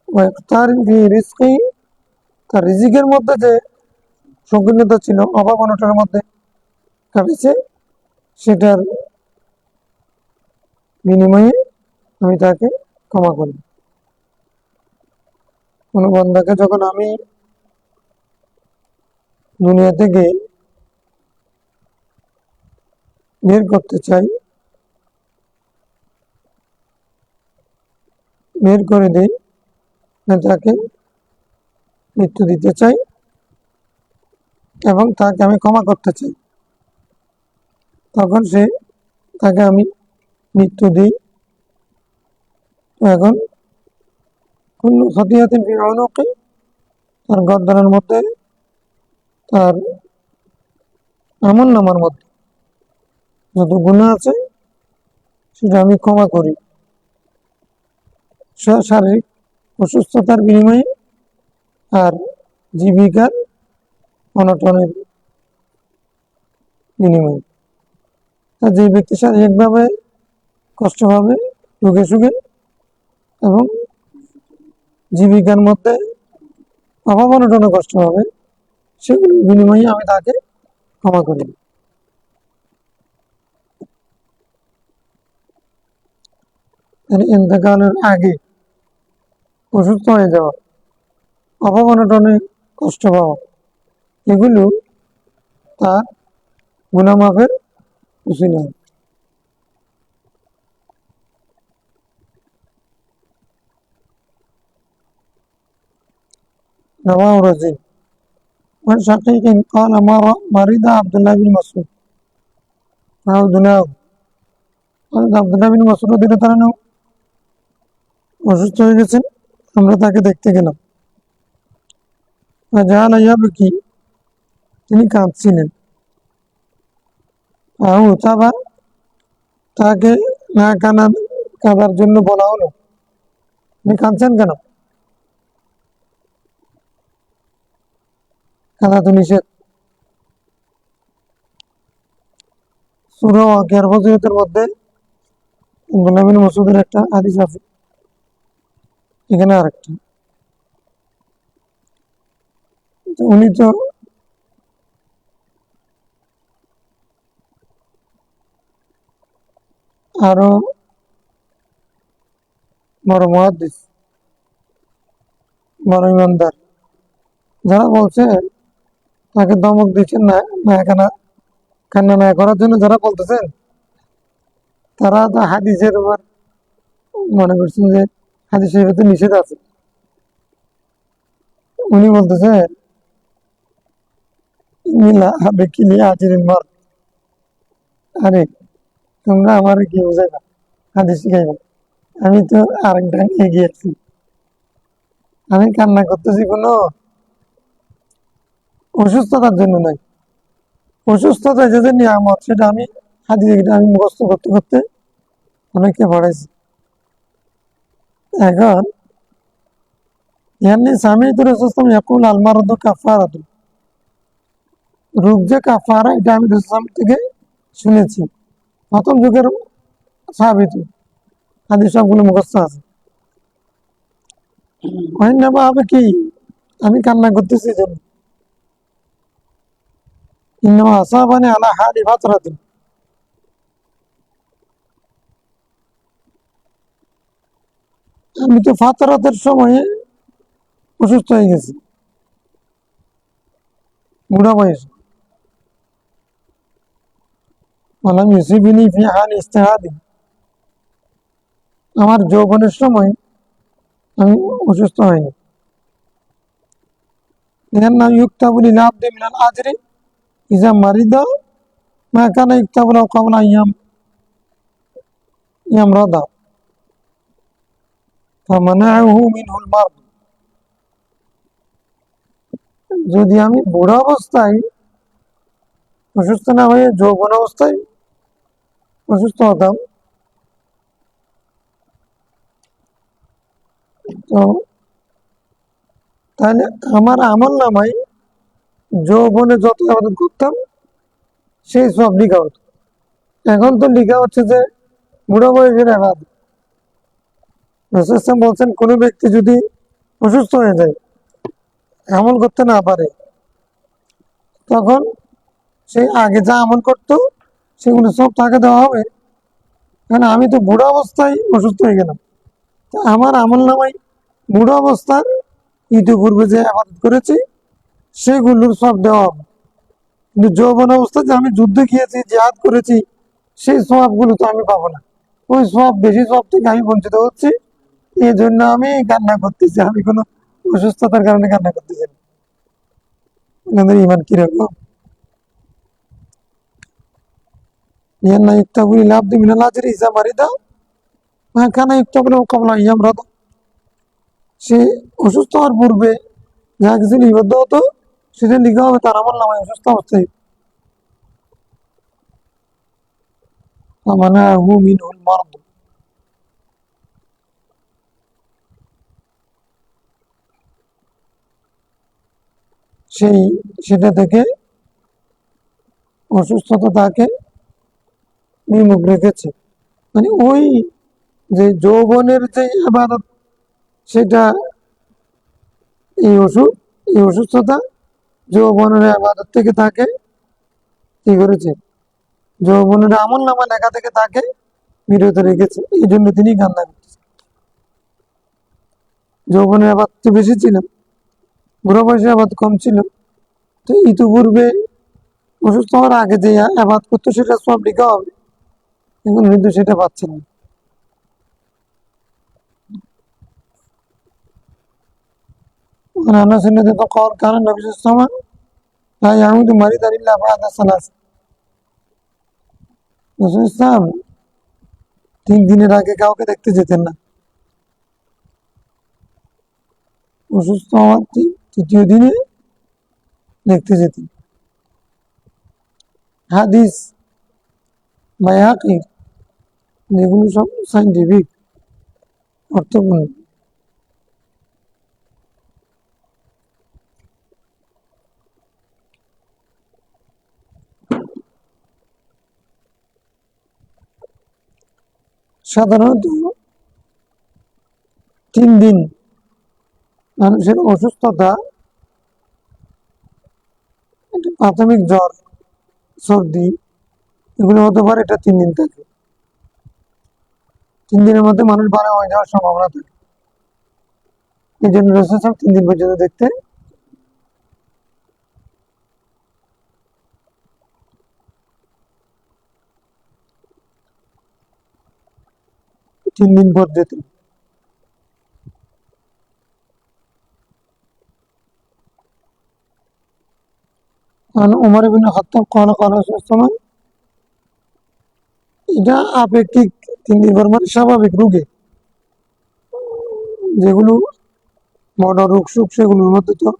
ওয়াক্তারিন ফি রিজকিহি, তার রিজিকের মধ্যে যে সংকীর্ণতা ছিল, অভাব অনটনের মধ্যে কাটিয়েছে, সেটার বিনিময়ে আমি তাকে ক্ষমা করি। কোনো বান্দাকে যখন আমি দুনিয়া থেকে বের করতে চাই, বের করে দিই, তাকে মৃত্যু দিতে চাই এবং তাকে আমি ক্ষমা করতে চাই, তখন তাকে আমি মৃত্যু দিই। এখন কুল্লু খতিয়াতিন ফি উনুকি, তার গর্দানের মধ্যে, তার আমলনামার মধ্যে যত গুনাহ আছে সেটা আমি ক্ষমা করি শারীরিক অসুস্থতার বিনিময়ে আর জীবিকার অনটনের বিনিময়ে। যে ব্যক্তি শারীরিকভাবে কষ্ট পাবে রোগে সুখে এবং জীবিকার মধ্যে অভাব অনটনে কষ্ট হবে, সেগুলোর বিনিময়ে আমি তাকে ক্ষমা করি। ইন্তেকালের আগে অসুস্থ হয়ে যাওয়া, অভাব অনটনে কষ্ট পাওয়া, এগুলো তার গুনাহ মাফের উসিলা। رواه رزين عن شقيق قال مرض عبد الله بن مسعود فعودناه، আব্দুল্লাহ বিন মাসউদ রাদিয়াল্লাহু তাআলা অসুস্থ হয়ে গেছেন, আমরা তাকে দেখতে গেলাম। ফাজাআলা ইয়াবকি, তিনি কাঁদছিলেন। ফাউতাবা, তাকে না কাঁদার জন্য বলা হলো, আপনি কাঁদছেন কেন? কাঁদা তো নিষেধ। সূরা ওয়াকিয়ার ফজিলতের মধ্যে আব্দুল্লাহ বিন মাসউদের একটা হাদিস আছে, এখানে আরেকটা। উনি তো আরো বড় মুহাদ্দিস, বড় ইমানদার, যারা বলছে তাকে ধমক দিচ্ছেন না কান্না না করার জন্য, যারা বলতেছেন তারা তো হাদিসের উপর মনে করছেন যে হাদিস শরীফে নিষেধ আছে। উনি বলতেছে আরে তোমরা আমার কি বুঝাইবা, হাদিস শিখাইবা, আমি তো আরেক ধাপ এগিয়ে আছি, আমি কান্না করতেছি কোনো অসুস্থতার জন্য নাই। অসুস্থতা যে নিয়ামত, সেটা আমি হাদিসটা আমি মুখস্থ করতে করতে অনেককে পড়াইছি। এখন ইয়ানি সামিউতু রাসূলুল্লাহ ইয়াকুল আল মারাদু কাফারাতু, রোগ যে কাফারা, এটা আমি রাসূল থেকে শুনেছি। প্রথম যুগের সাহাবী, হাদিস সবগুলো মুখস্থ আছে। ওয়াইন্নামা হবে কি, আমি কান্না করতেছি জন্য, ইন্নামা আসাবানি আলা হালি ফাতরাতিন, আমি তো ফাতরাতের সময়ে অসুস্থ হয়ে গেছি, বুড়া বয়সে। ওয়ালাম ইউসিবিনি ফি হালি ইজতিহাদি, আমার যৌবনের সময় আমি অসুস্থ হয়নি। লিআন্না ইউকতাবু লিল আবদি মিনাল আজরি ইযা মারিদা মা কানা ইউকতাবু লাহু ক্বাবলা ইয়ামরাদা ফামানাআহু মিনহুল মারদ, যদি আমি বুড়া অবস্থায় অসুস্থ না হয়ে যৌবন অবস্থায় অসুস্থ হতাম, তো তাহলে আমার আমল নামায় যৌবনে যত আবাদত করতাম সেই সব লিখা হতো। এখন তো লিখা হচ্ছে যে বুড়া বয়সের আবাদত। রাসূল সাল্লাল্লাহু আলাইহি ওয়াসাল্লাম বলছেন, কোন ব্যক্তি যদি অসুস্থ হয়ে যায়, আমল করতে না পারে, তখন সে আগে যা আমল করতো সেগুলো সব তাকে দেওয়া হবে। কারণ আমি তো বুড়া অবস্থায় অসুস্থ হয়ে গেলাম, তো আমার আমল নামায় বুড়া অবস্থার ইতিপূর্বে যে আবাদত করেছি সেগুলোর সব দেওয়া হবে। কিন্তু যৌবন অবস্থায় যে আমি যুদ্ধে গিয়েছি, জিহাদ করেছি, সেই সবগুলো তো আমি পাবো না। ওই সব বেশি সব থেকে আমি বঞ্চিত হচ্ছি। এই জন্য আমি কান্না করতেছি, আমি কোনো অসুস্থতার কারণে কান্না করতেছি না। আপনাদের ইমান কিরকম? লিআন্না ইউকতাবু লিল আবদি মিনাল আজরি ইযা মারিদা মা কানা ইউকতাবু লাহু ক্বাবলা ইয়ামরাদা, সে অসুস্থ হওয়ার পূর্বে যা কিছু লিপিবদ্ধ হতো সেটা লিখা হবে তার আমলনামায় অসুস্থ অবস্থায়। ফামানাআহু মিনহুল মারদ, সেটা থেকে অসুস্থতা তাকে বিমুখ রেখেছে। মানে ওই যে যৌবনের যে আবাদত, সেটা এই অসুস্থতা যৌবনের আবাদত থেকে তাকে কি করেছে, যৌবনের আমল নামা লেখা থেকে তাকে বিরত রেখেছে। এই জন্য তিনি কান্না করতেছেন। যৌবনের আবাদ তো বেশি ছিল, বুড়ো বয়সে আবাদ কম ছিল। তো ইতিপূর্বে অসুস্থ হওয়ার আগে যে আবাদ করতো সেটা সব লেখা হবে, এখন কিন্তু সেটা পাচ্ছেন না। আনাস তো কল কারণ নবী সাল্লাল্লাহু আলাইহি ওয়াসাল্লাম লা ইয়াউদু মারিদান ইল্লা বা'দা সালাস, রাসূল ইসলাম 3 দিনের আগে কাউকে দেখতে যেতেন না, অসুস্থ হওয়ার 3য় দিনে দেখতে যেতেন। হাদিস বায়াকির, যেগুলো সব সাইন্টিফিক অর্থপূর্ণ। সাধারণত 3 দিন মানুষের অসুস্থতা, প্রাথমিক জ্বর, সর্দি, এগুলো হতে পারে, এটা 3 দিন থাকে। 3 দিনের মধ্যে মানুষ ভালো হয়ে যাওয়ার সম্ভাবনা থাকে। এই জন্য রাসূল 3 দিন পর্যন্ত দেখতে। 3 দিন পর যেতেন। উমর ইবনে খাত্তাব قال قال রাসূল সাল্লাল্লাহু আলাইহি ওয়াসাল্লাম, এটা আপেক্ষিক 3 দিন পর, মানে স্বাভাবিক রোগে যেগুলো বড় রোগ সুখ সেগুলোর মধ্যে তো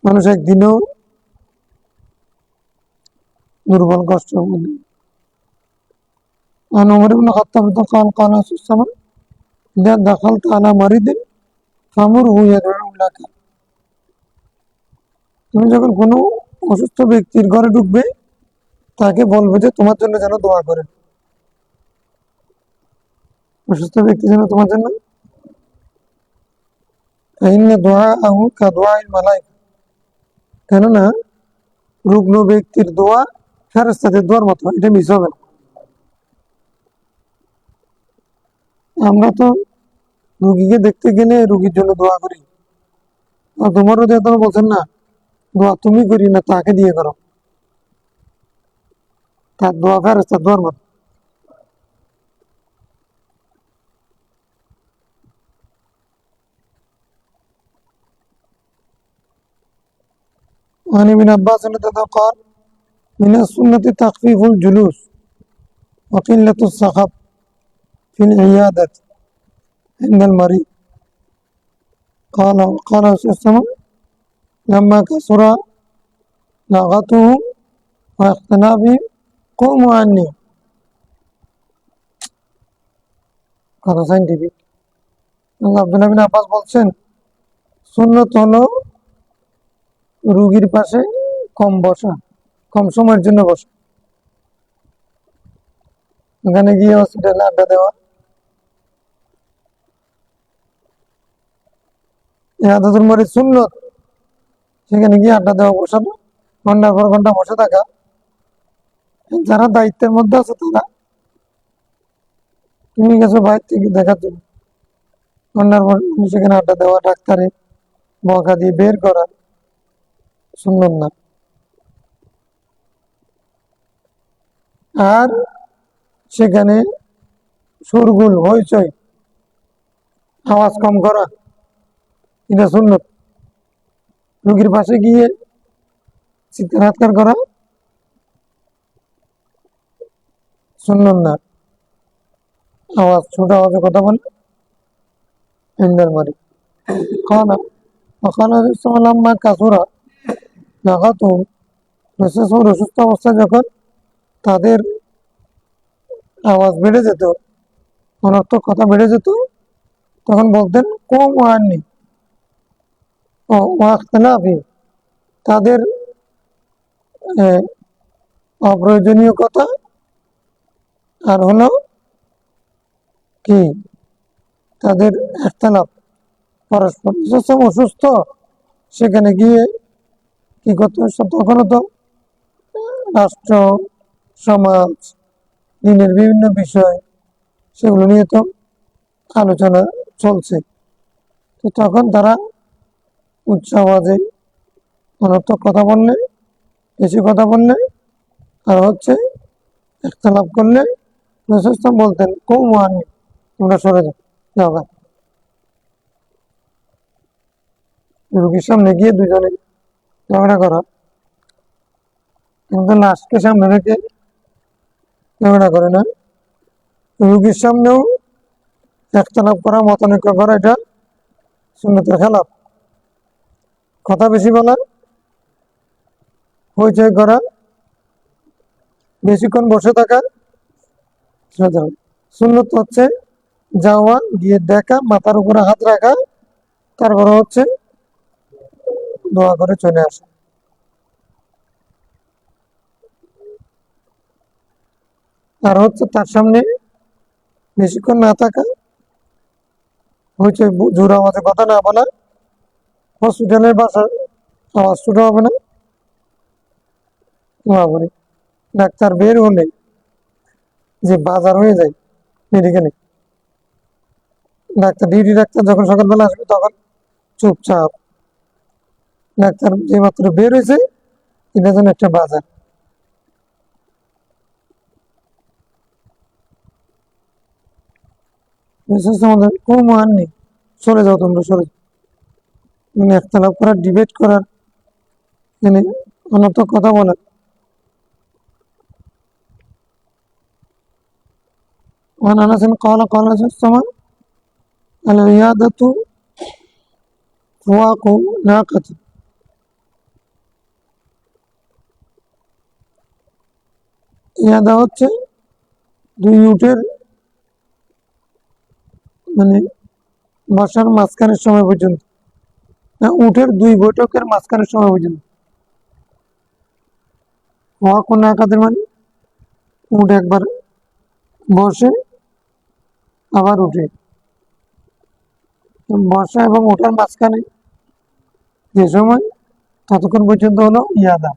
মানুষ একদিনেও দুর্বল কষ্ট মধ্যে عن عمر بن الخطاب قال قال رسول الله صلى الله عليه وسلم إذا دخلت على مريض فمره يدعو لك তুমি যখন কোনো অসুস্থ ব্যক্তির ঘরে ঢুকবে তাকে বলবে যে তোমার জন্য যেন দোয়া করে অসুস্থ ব্যক্তি যেন তোমার জন্য দুআআহু কাদুআইল মালায়েকা কেননা রুগ্ন ব্যক্তির দোয়া ফেরেশতাদের দোয়ার মতো এটা মিস হবে না আমরা তো রুগীকে দেখতে গেলে রুগীর জন্য দোয়া করি আর তোমারও যে তোমার বলছেন না দোয়া তুমি করি না তাকে দিয়ে করো তার দোয়া ফেরেশতার দোয়ার মতো وعن ابن عباس رضي الله عنه قال من السنة تخفيف الجلوس وقلة الصخب في العيادة عند المريض قال رسول الله صلى الله عليه وسلم لما كثر لغتهم واختلافهم قوموا عني কথা সাইন্টিফিক আব্দুল্লাহ বিন আব্বাস বলছেন সুন্নত হলো রুগীর পাশে কম বসা কম সময়ের জন্য বসা ওখানে গিয়ে হসপিটালে আড্ডা দেওয়া ইয়াদাতুল মরিদ সুন্নত সেখানে গিয়ে আড্ডা দেওয়া বসানো ঘন্টার পর ঘন্টা বসে থাকা যারা দায়িত্বের মধ্যে আছে তারা তুমি গেছো বাইরে থেকে দেখার জন্য ঘন্টার পর সেখানে আড্ডা দেওয়া ডাক্তারে বকা দিয়ে বের করা সুন্নত না আর সেখানে শোরগোল হইচই আওয়াজ কম করা এটা সুন্নত রোগীর পাশে গিয়ে চিৎকার করা সুন্নত না আওয়াজ ছোট আওয়াজে কথা বলে ইন্দার মারি খানা وقال لما كثر لغتهم অসুস্থ অবস্থা যখন তাদের আওয়াজ বেড়ে যেত অনর্থক কথা বেড়ে যেত তখন বলতেন কম আননি ও ওয়াখতালাফি তাদের অপ্রয়োজনীয় কথা আর হলো কি তাদের ইখতিলাফ পরস্পর অসুস্থ সেখানে গিয়ে কি করতে তখনও তো রাষ্ট্র সমাজ দিনের বিভিন্ন বিষয় সেগুলো নিয়ে তো আলোচনা চলছে তো তখন তারা উচ্চ আওয়াজে অনর্থক কথা বললে বেশি কথা বললে আর হচ্ছে ইখতিলাফ করলে রাসূল বলতেন কম আনি তোমরা সরে যাও রোগীর সামনে গিয়ে দুজনে ঝগড়া করা কিন্তু লাশকে সামনে রেখে ঝগড়া করে না রোগীর সামনেও ইখতিলাফ করা মতানৈক্য করা এটা সুন্নতের খেলাফ কথা বেশি বলা হইচই করা বেশিক্ষণ বসে থাকা সুন্নত হচ্ছে যাওয়া গিয়ে দেখা মাথার উপরে হাত রাখা তারপরে হচ্ছে দোয়া করে চলে আসা আর হচ্ছে তার সামনে বেশিক্ষণ না থাকা হচ্ছে জোর আওয়াজে কথা না বলা হসপিটালের বাসার আওয়াজ ছোট হবে না ডাক্তার বের হলে যে বাজার হয়ে যায় মেডিকেলে ডিউটি ডাক্তার যখন সকালবেলা আসবে তখন চুপচাপ ডাক্তার যে মাত্র বের হয়েছে এটা যেন একটা বাজার আমাদের কোনো মান নেই সরে যাও তোমরা সরে মানে একতলাপ করার ডিবেট করার মানে অনর্থক কথা বলার وعن انس قال قال الرسول العيادة ফুয়াকু নাকাতি। ইয়াদা হচ্ছে দুই উটের মানে বসার মাঝখানের সময় পর্যন্ত, না উটের দুই বৈঠকের মাঝখানের সময় পর্যন্ত। ফুয়াকু নাকাতের মানে উট একবার বসে আবার উঠে, বসা এবং ওঠার মাঝখানে যে সময় ততক্ষণ পর্যন্ত হলো ইয়াদা,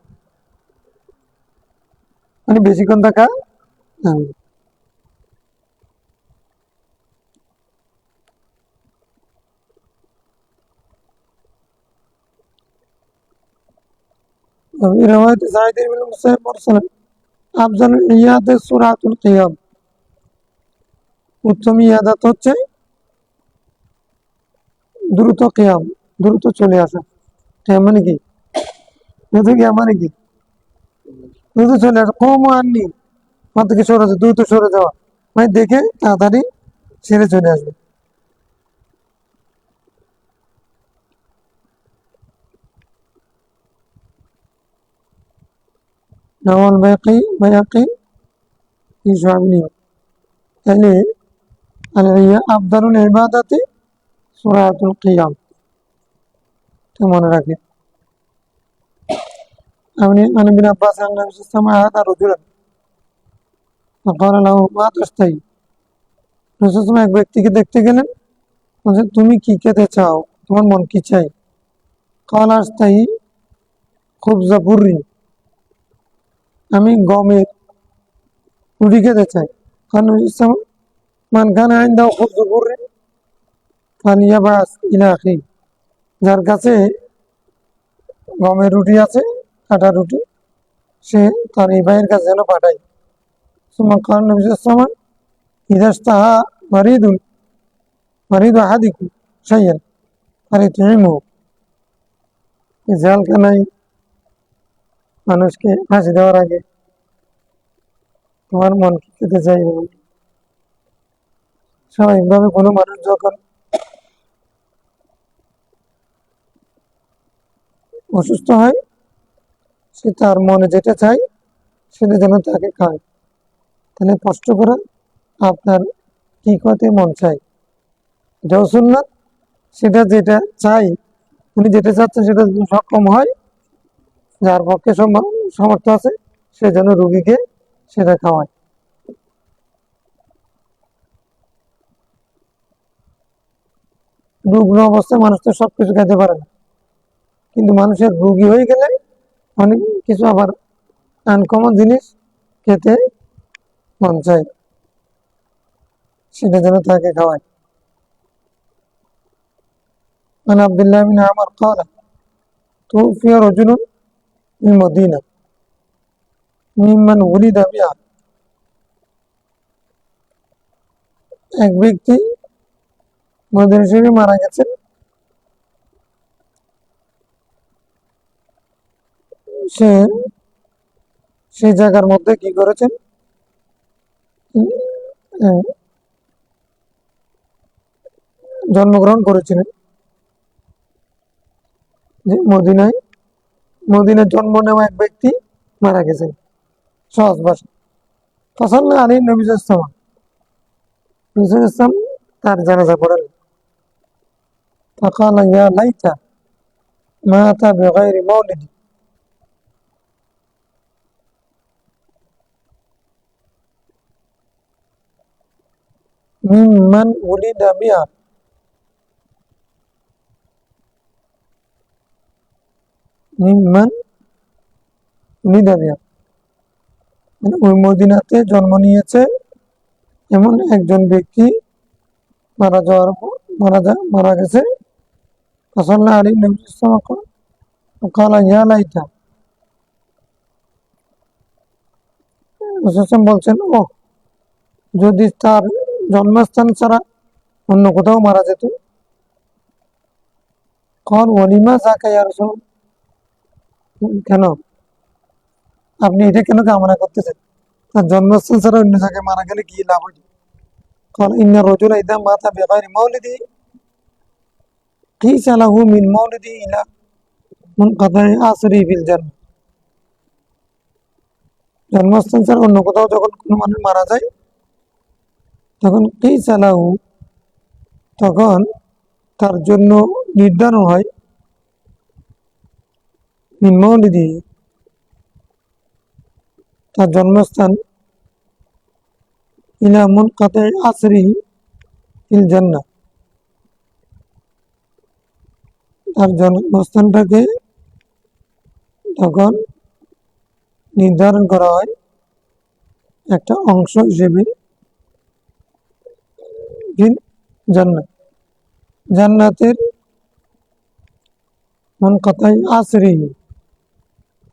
মানে বেশিক্ষণ থাকা যাবে না। وفي رواية سعيد بن المسيب مرسلا أفضل العيادة سرعة القيام। উত্তম ইয়াদাত হচ্ছে দ্রুত কিয়াম, দ্রুত চলে আসা। কিয়াম মানে কি? দ্রুত কিয়াম মানে কি? দ্রুত চলে আসা। কম আননি মাথা থেকে সরে যাওয়া, দ্রুত সরে যাওয়া মানে দেখে তাড়াতাড়ি ছেড়ে চলে আসবে। নওয়াল বাইহাকি في شعب الإيمان। তাহলে আফদালুল ইবাদাতি সূরাতুল কিয়াম, এটা মনে রাখে। عن ابن عباس أن النبي صلى الله عليه وسلم هذا رجلا فقال له ما تشتهي। রাসূল এক ব্যক্তিকে দেখতে গেলেন, বলছেন তুমি কি খেতে চাও, তোমার মন কি চাই? قال أشتهي خبز بر। আমি গমের রুটি খেতে চাই। কারণ মান কানা ইনদাহু খুবজু বুররিন ফালিয়াবআস ইলা আখিহি। যার কাছে গমের রুটি আছে, আটা রুটি, সে তার এই ভাইয়ের কাছে যেন পাঠায়। সুম্মা ক্বালা নবী সাল্লাল্লাহু আলাইহি ওয়াসাল্লাম ইযা ইশতাহা মারিদু আহাদিকুম শাইআন ফালিতুইমহু। জেলখানায় মানুষকে ফাঁসি দেওয়ার আগে তোমার মন কি খেতে চাইবে? স্বাভাবিকভাবে কোনো মানুষ যখন অসুস্থ হয়, সে তার মনে যেটা চায় সেটা যেন তাকে খায়। তাহলে কষ্ট করে আপনার কি খেতে মন চায়, এটাও সুন্নাত। সেটা যেটা চাই, উনি যেটা চাচ্ছেন সেটা যদি সক্ষম হয়, যার পক্ষে সামর্থ্য আছে, সে যেন রুগীকে সেটা খাওয়ায়। রুগ্ন অবস্থায় মানুষ তো সবকিছু খেতে পারে না, কিন্তু মানুষের রোগী হয়ে গেলে অনেক কিছু আবার আনকমন জিনিস খেতে মন চায়, সেটা যেন তাকে খাওয়ায়। عن عبد الله بن عمر قال توفي رجل من المدينة ممن ولد بها। এক ব্যক্তি মদিনা শরীফে মারা গেছেন, সে সেই জায়গার মধ্যে কি করেছেন, জন্মগ্রহণ করেছিলেন। যে মদিনায় জন্ম নেওয়া এক ব্যক্তি মারা গেছেন সহজ ভাষা। ফাসাল্লা আলাইহি নবী সাল্লাল্লাহু আলাইহি ওয়াসাল্লাম তার জানাজা পড়ালেন। ফাকালা ইয়া লাইতা মাতা বিগাইরি মাউলিদি। মিম্মান উলিদা বিহা। মিম্মান উলিদা বিহা মানে ওই মদিনাতে জন্ম নিয়েছে এমন একজন ব্যক্তি মারা গেছে। ফাসাল্লা আলাইহি নবী সাল্লাল্লাহু আলাইহি ওয়াসাল্লাম কালা ইয়া লাইতা। রাসূল বলছেন, ও যদি তার জন্মস্থান ছাড়া অন্য কোথাও মারা যেত। কল ওয়ালিমা যাকা ইয়া রাসূল। কেন আপনি এটা কেন কামনা করতেছেন? তার জন্মস্থান ছাড়া অন্য জায়গায় মারা গেলে কি লাভ হইল? কল ইন্না রাজুলা ইযা মাতা বিগাইরি মাউলিদি قيس له من مولده إلى منقطع آخره في الجنة জন্মস্থান ছাড়া অন্য কোথাও যখন কোনো মানুষ মারা যায় তখন قيس له তখন তার জন্য নির্ধারণ হয় মিন মৌলিদি তার জন্মস্থান ইলা মুনকাতি আসরিহি ফিল জান্নাহ তার জন্মস্থানটাকে তখন নির্ধারণ করা হয় একটা অংশ হিসেবে জান্নাত জান্নাতের মুনকাতি আসরিহি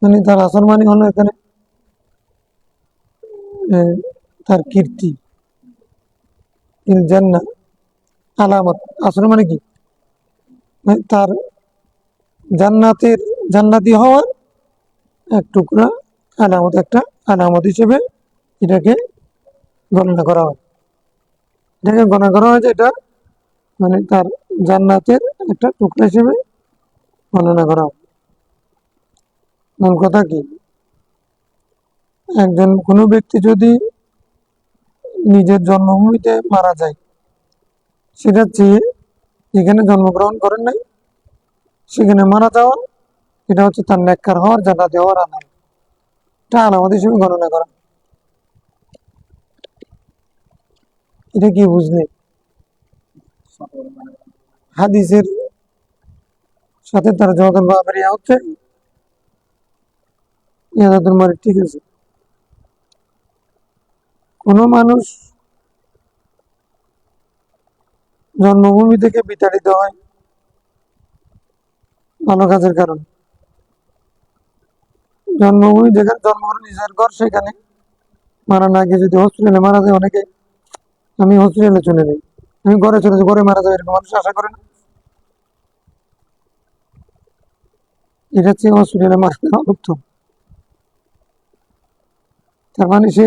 মানে তার আসর মানে হলো এখানে তার কীর্তি ফিল জান্নাহ আলামত আসর মানে কি তার জান্নাতি হওয়ার এক টুকরা আলামত একটা আলামত হিসেবে এটাকে গণনা করা হয় এটাকে গণনা করা হয় যে এটা মানে তার জান্নাতের একটা টুকরা হিসেবে গণনা করা হয় মূল কথা কি একজন কোনো ব্যক্তি যদি নিজের জন্মভূমিতে মারা যায় সেটা চেয়ে যেখানে জন্মগ্রহণ করেন নাই সেখানে মারা যাওয়া এটা হচ্ছে তার নেককার হওয়ার জান্নাতি হওয়ার আলামত এটা আলামত হিসেবে গণনা করা এটা কি বুঝলে হাদিসের সাথে তার জগতের বাপের ইয়া হচ্ছে ইয়াদাতুল মারিদ ঠিক আছে কোনো মানুষ জন্মভূমি থেকে বিতাড়িত হয় ভালো কাজের কারণে জন্মভূমি যেখানে জন্মগ্রহণ নিজের ঘর সেখানে মারা না গিয়ে যদি হসপিটালে মারা যায় অনেকে আমি হসপিটালে চলে যাই আমি ঘরে চলে যাই ঘরে মারা যাবে এরকম মানুষ আশা করে না এটা হচ্ছে হসপিটালে মারা যাওয়া উত্তম তার মানে সে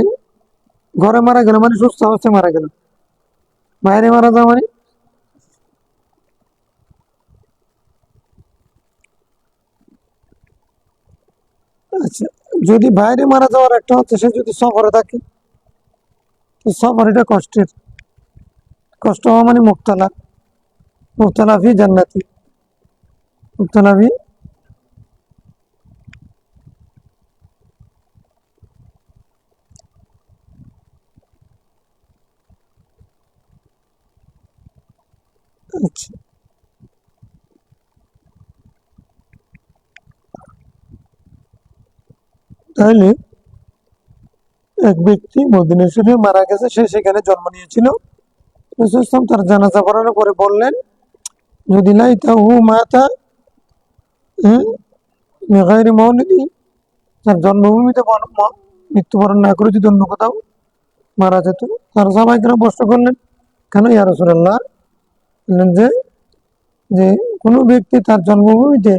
ঘরে মারা গেল মানে সুস্থ অবস্থায় মারা গেল বাইরে মারা যাওয়া মানে আচ্ছা যদি বাইরে মারা যাওয়ার একটা হচ্ছে সে যদি সফরে থাকে তো সফর এটা কষ্টের কষ্ট হওয়া মানে মুবতালা ফি জান্নাতি মুবতালা ফি আচ্ছা তাহলে এক ব্যক্তি মদিনা শরীফে মারা গেছে সে সেখানে জন্ম নিয়েছিল রাসূল সাল্লাল্লাহু তার জানাজা পড়ানোর পরে বললেন যদি লাইতাহু মাতা গায়রি মাউলিদি তার জন্মভূমিতে মৃত্যুবরণ না করে যদি অন্য কোথাও মারা যেত তার সাহাবায়ে প্রশ্ন করলেন কেন ইয়া রাসূলুল্লাহ বললেন যে যে কোনো ব্যক্তি তার জন্মভূমিতে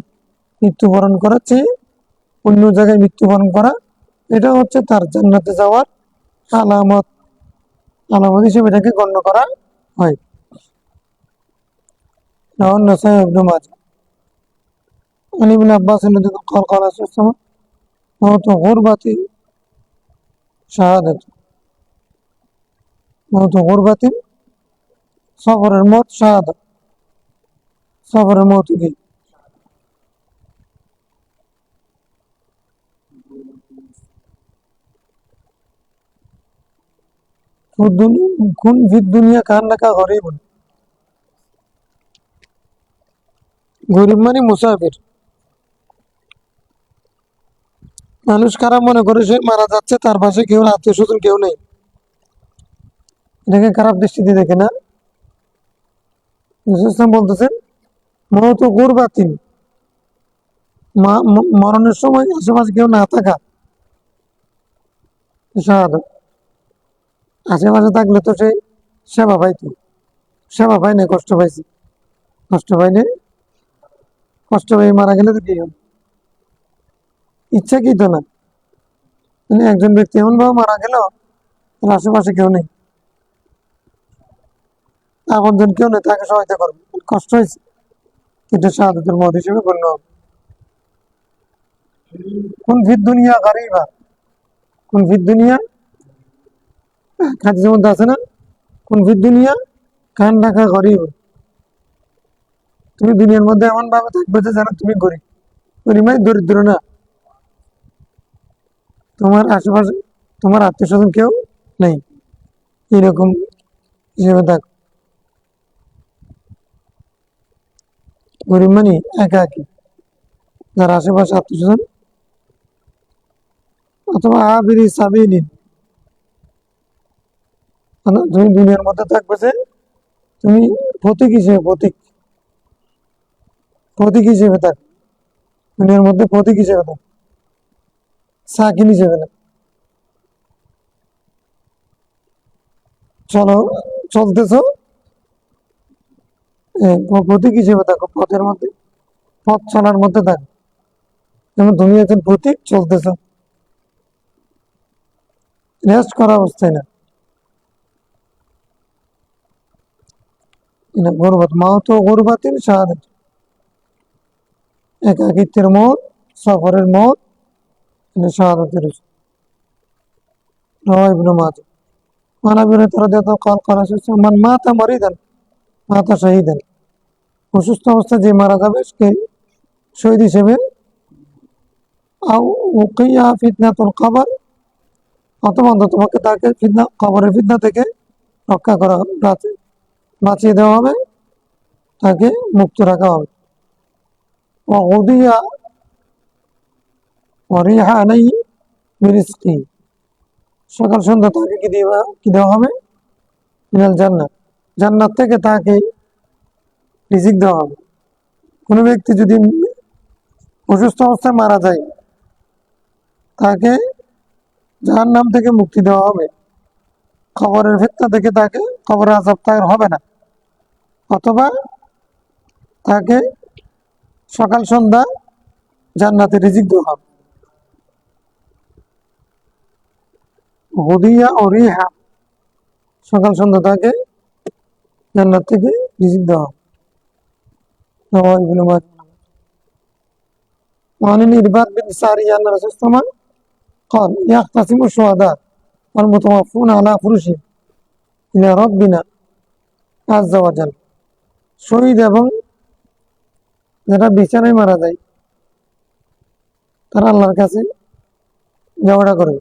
মৃত্যুবরণ করার চেয়ে অন্য জায়গায় মৃত্যুবরণ করা এটা হচ্ছে তার জান্নাতে যাওয়ার আলামত হিসেবে এটাকে গণ্য করা হয় রাওয়াহ নাসাই ইবনে মাজাহ عن ابن عباس رضي الله عنه قال رسول الله موت غربة شهادة موت غربة صبر الموت شهادة صبر الموت কি كن في الدنيا كأنك غريب গরিব মানে মুসাফির মানুষ খারাপ মনে করে সে মারা যাচ্ছে তার পাশে কেউ আত্মীয় স্বজন কেউ নেই এটাকে খারাপ দৃষ্টিতে দেখে না ইসলাম বলতেছেন মত গুরবাতিন মরণের সময় আশেপাশে কেউ না থাকা শাহাদাত আশেপাশে থাকলে তো সে সেবা পাইতো সেবা পায় না কষ্ট পাইছে কষ্ট পাইলে কষ্ট পেয়ে মারা গেলে তো কি হবে ইচ্ছা কি তো না মানে একজন ব্যক্তি এমন ভাবে মারা গেল তার আশেপাশে কেউ নেই আপনজন কেউ নেই তাকে সহায়তা করবে কষ্ট হয়েছে এটা শাহাদাতুল মওত হিসেবে গণ্য হবে। কুন ফিদ দুনিয়া গারিবা, কুন ফিদ দুনিয়া হাদিসের মধ্যে আছে না, কুন ফিদ দুনিয়া কান্নাকা গরিব, তুমি দুনিয়ার মধ্যে এমন ভাবে থাকবে যে যেন তুমি গরিব। গরিব মানে দরিদ্র না, তোমার আশেপাশে তোমার আত্মীয় স্বজন কেউ নেই, এরকম হিসেবে থাকো। গরিব মানে একাকী, যার আশেপাশে আত্মীয় স্বজন, অথবা আবিরি সাবিলিন, তুমি দুনিয়ার মধ্যে থাকবে যে তুমি প্রতীক হিসেবে, প্রতীক হিসেবে থাক, দুনিয়ার মধ্যে প্রতীক হিসেবে থাক, সাকিন হিসেবে না। চলো, চলতেছো, প্রতীক হিসেবে থাকো, পথের মধ্যে, পথ চলার মধ্যে থাকো, যেমন তুমি একজন প্রতীক, চলতেছো, রেস্ট করা অবস্থায় না। গরবাত মাও তো গরবাতিন শাহাদাত, একাকিত্বের মত, সফরের মত, শাহাদাতের রাওয়াহ ইবনে মাজাহ। وعن ابي هريره رضي الله عنه قال قال رسول الله من مات مريضا مات شهيدا, অসুস্থ অবস্থা যে মারা যাবে সে শহীদ হিসেবে, আও উকিয়া ফিতনাতুল কবর, অথবা অন্ততপক্ষে তাকে ফিতনা, কবরের ফিতনা থেকে রক্ষা করা হবে, বাঁচিয়ে দেওয়া হবে, তাকে মুক্ত রাখা হবে। ওয়া ওয়ারিহা আলাইহি বিরিজকি, সকাল সন্ধ্যা তাকে কি দেওয়া হবে, মিনাল জান্নাত, জান্নাত থেকে তাকে রিজিক দেওয়া হবে। কোনো ব্যক্তি যদি অসুস্থ অবস্থায় মারা যায়, তাকে জাহান্নাম থেকে মুক্তি দেওয়া হবে, কবরের ফিতনা থেকে তাকে কবরের আযাব তার হবে না, অথবা তাকে সকাল সন্ধ্যা জান্নাতে রিজিক দেওয়া হবে। হুদিয়া ও রিহা, সকাল সন্ধ্যা তাকে জান্নাত থেকে রিজিক দেওয়া হবে। রাওয়াহ ইবনে মাজাহ। وعن الإرباض بن سارية أن الرسول صلى الله عليه وسلم قال يختصم الشهداء والمتوفون على فرشهم إلى ربنا عز وجل, শহীদ এবং যারা বিছানায় মারা যায় তারা আল্লাহর কাছে ঝগড়া করবে।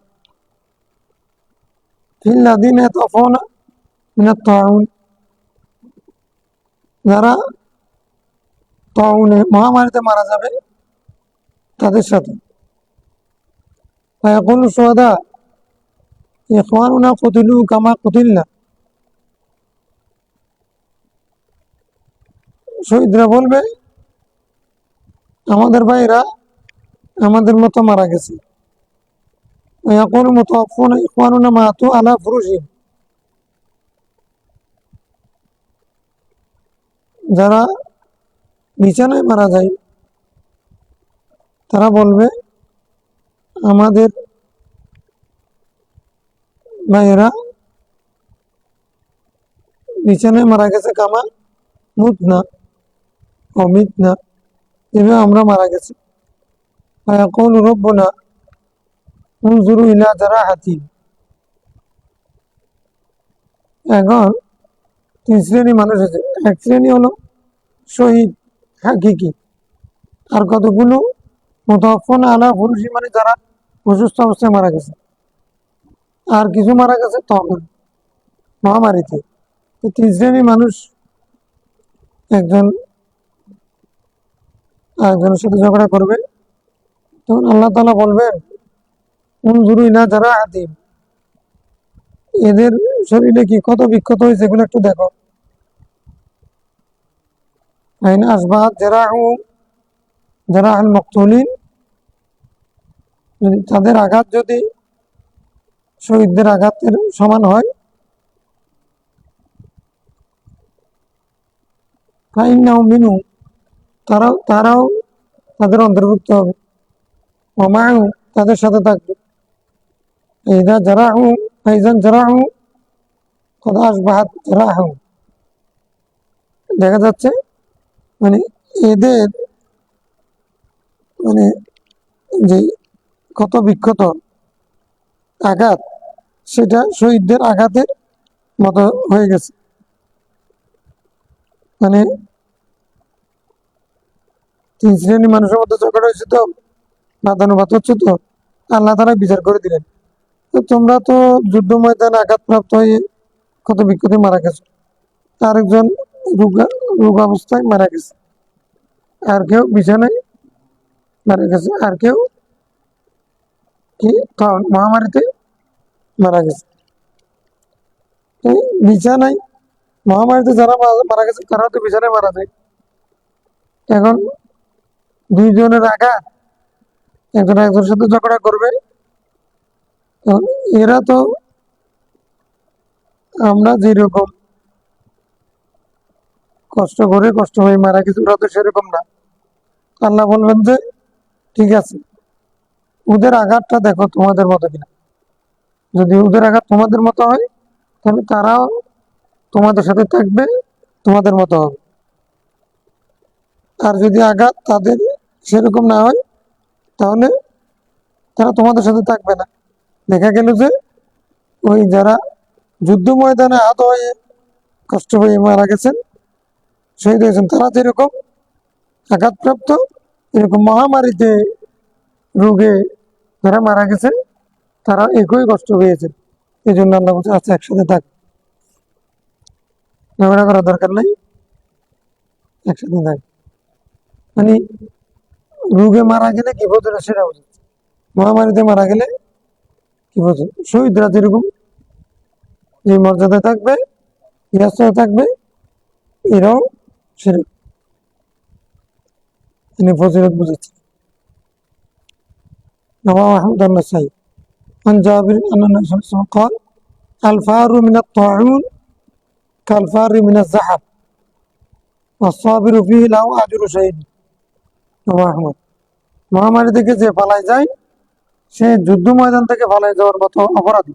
ফিল্লাযীনা ইয়াতাওফাওনা মিনাত তাউন, যারা তাউনে মহামারীতে মারা যাবে তাদের সাথে। ফায়াকুলু শুহাদা ইখওয়ানুনা কুতিলু কামা কুতিলনা, শহীদরা বলবে আমাদের ভাইরা আমাদের মতো মারা গেছে। ওয়ায়াকুলু মুতাওয়াফফুনা ইখওয়ানুনা মাতু আলা ফুরুশিহিম, যারা বিছানায় মারা যায় তারা বলবে আমাদের ভাইয়েরা বিছানায় মারা গেছে, কামা মুত না অমিত না, এভাবে আমরা মারা গেছি। ফায়াকুলু রব্বুনা উনজুরু ইলা জারাহাতি, এখন তিন শ্রেণী মানুষ আছে। এক শ্রেণী হলো শহীদ হাকিকি, আর কতগুলো মুতাওয়াফফুনা আলা ফুরুশিহিম, মানে যারা অসুস্থ অবস্থায় মারা গেছে, আর কিছু মারা গেছে তখন মহামারীতে। তো তিন শ্রেণী মানুষ একজন আরেকজনের সাথে ঝগড়া করবে, তখন আল্লাহ তাআলা বলবেন উনজুরু ইলা জারাহাতিহিম, এদের শরীরে কি কত বিক্ষত হয়েছে এগুলো একটু দেখো। আইন আসবাহাত জারাহুল মাকতুলিন, তাদের আঘাত যদি শহীদদের আঘাতের সমান হয়, ফাইন্নাহুম মিনহুম, তারাও তাদের অন্তর্ভুক্ত হবে। ওয়া মাআহুম, তাদের সাথে থাকবে। ইযা জারাহু ফাইজান জারাহু কদ আসবাহাত জারাহু, দেখা যাচ্ছে মানে এদের মানে যে ক্ষত বিক্ষত আঘাত, সেটা শহীদদের আঘাতের মতো হয়ে গেছে। মানে 3 শ্রেণী মানুষের মধ্যে ঝগড়া হয়েছে, তো বাদানুবাদ হচ্ছে, তো আল্লাহ তারা বিচার করে দিলেন, তো তোমরা তো যুদ্ধ ময়দানে আঘাতপ্রাপ্ত হয়ে ক্ষত বিক্ষতে মারা গেছে, আরেকজন রোগ অবস্থায় মারা গেছে, আর কেউ বিছানায় মারা গেছে, আর কেউ কি মহামারীতে মারা গেছে। এই বিছানায় মহামারীতে যারা মারা গেছে তারা তো বিছানায় মারা যায়। এখন দুইজনের আঘাত, একজন একজনের সাথে ঝগড়া করবে। এখন এরা তো আমরা যেরকম কষ্ট হয়ে মারা গেছে, ওরা তো সেরকম না। আল্লাহ বলবেন যে ঠিক আছে, ওদের আঘাতটা দেখো তোমাদের মতো কিনা। যদি ওদের আঘাত তোমাদের মতো হয়, তাহলে তারাও তোমাদের সাথে থাকবে, তোমাদের মতো হবে। আর যদি আঘাত তাদের সেরকম না হয়, তাহলে তারা তোমাদের সাথে থাকবে না। দেখা গেল যে ওই যারা যুদ্ধ ময়দানে আহত হয়ে কষ্ট হয়ে মারা গেছেন, শহীদ হয়েছেন, তারা যেরকম আঘাতপ্রাপ্ত, এরকম মহামারীতে রোগে যারা মারা গেছেন, তারা একই কষ্ট পেয়েছেন। এই জন্য আল্লাহ বলছে আচ্ছা একসাথে থাক, ঝগড়া করার দরকার নাই, একসাথে থাক। মানে রোগে মারা গেলে কি বোঝে না সেটা বোঝে, মহামারীতে মারা গেলে কি বোঝে। শহীদরা যেরকম যে মর্যাদায় থাকবে, ইয়াস্তায় থাকবে, এরাও সেরকম ফজিলত বুঝেছে। رواه أحمد النسائي عن جابر أن النبي صلى الله عليه وسلم قال الفار من الطاعون كالفار من الزحف والصابر فيه له أجر شهيد। رواه أحمد। মহামারী থেকে যে পালায় যায়, সে যুদ্ধ ময়দান থেকে পালায় যাওয়ার মতো অপরাধী।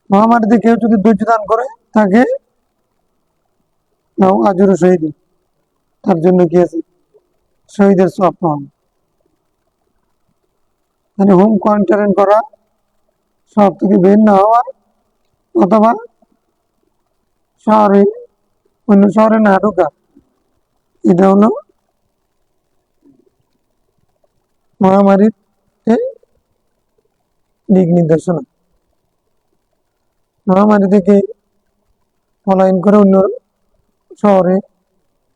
মহামারীতে কেউ যদি ধৈর্য দান করে, তাকে আজর শহীদ, তার জন্য কি আছে, শহীদের সওয়াব পাওয়া। মানে হোম কোয়ারেন্টাইন করা, সব থেকে বের না হওয়া, অথবা শহরে অন্য শহরে না ঢোকা, এটা হলো মহামারীর দিক নির্দেশনা। মহামারী থেকে পলায়ন করে অন্য শহরে,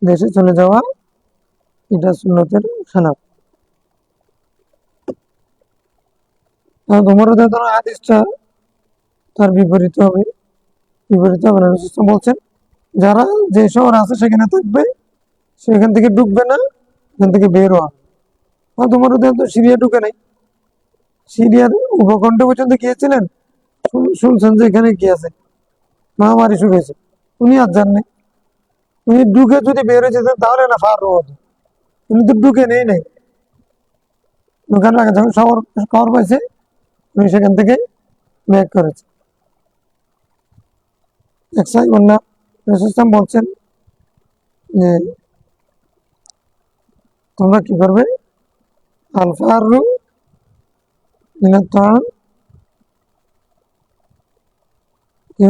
দেশে চলে যাওয়া, এটা সুন্নতের খেলাফ। তোমার হাদিসটা তার বিপরীত হবে, না। বলছেন যারা যে শহর আছে সেখানে থাকবে, সেখান থেকে ঢুকবে না, এখান থেকে বের হওয়া। তোমার তো সিরিয়া ঢুকে নাই, সিরিয়ার উপকণ্ঠ পর্যন্ত গিয়েছিলেন, শুনছেন যে এখানে কি আছে, মহামারী শুরু হয়েছে, উনি আর জাননি। উনি ঢুকে যদি বের হয়ে যেতেন তাহলে না ফার হতো, উনি তো ঢুকে নেই নাই। ঢুকানোর আগে যখন খবর পাইছে, উনি সেখান থেকে ব্যাক করেছে। একসাই বন্যা রসুলাম বলছেন যে তোমরা কি করবে, আলফারু মিনাত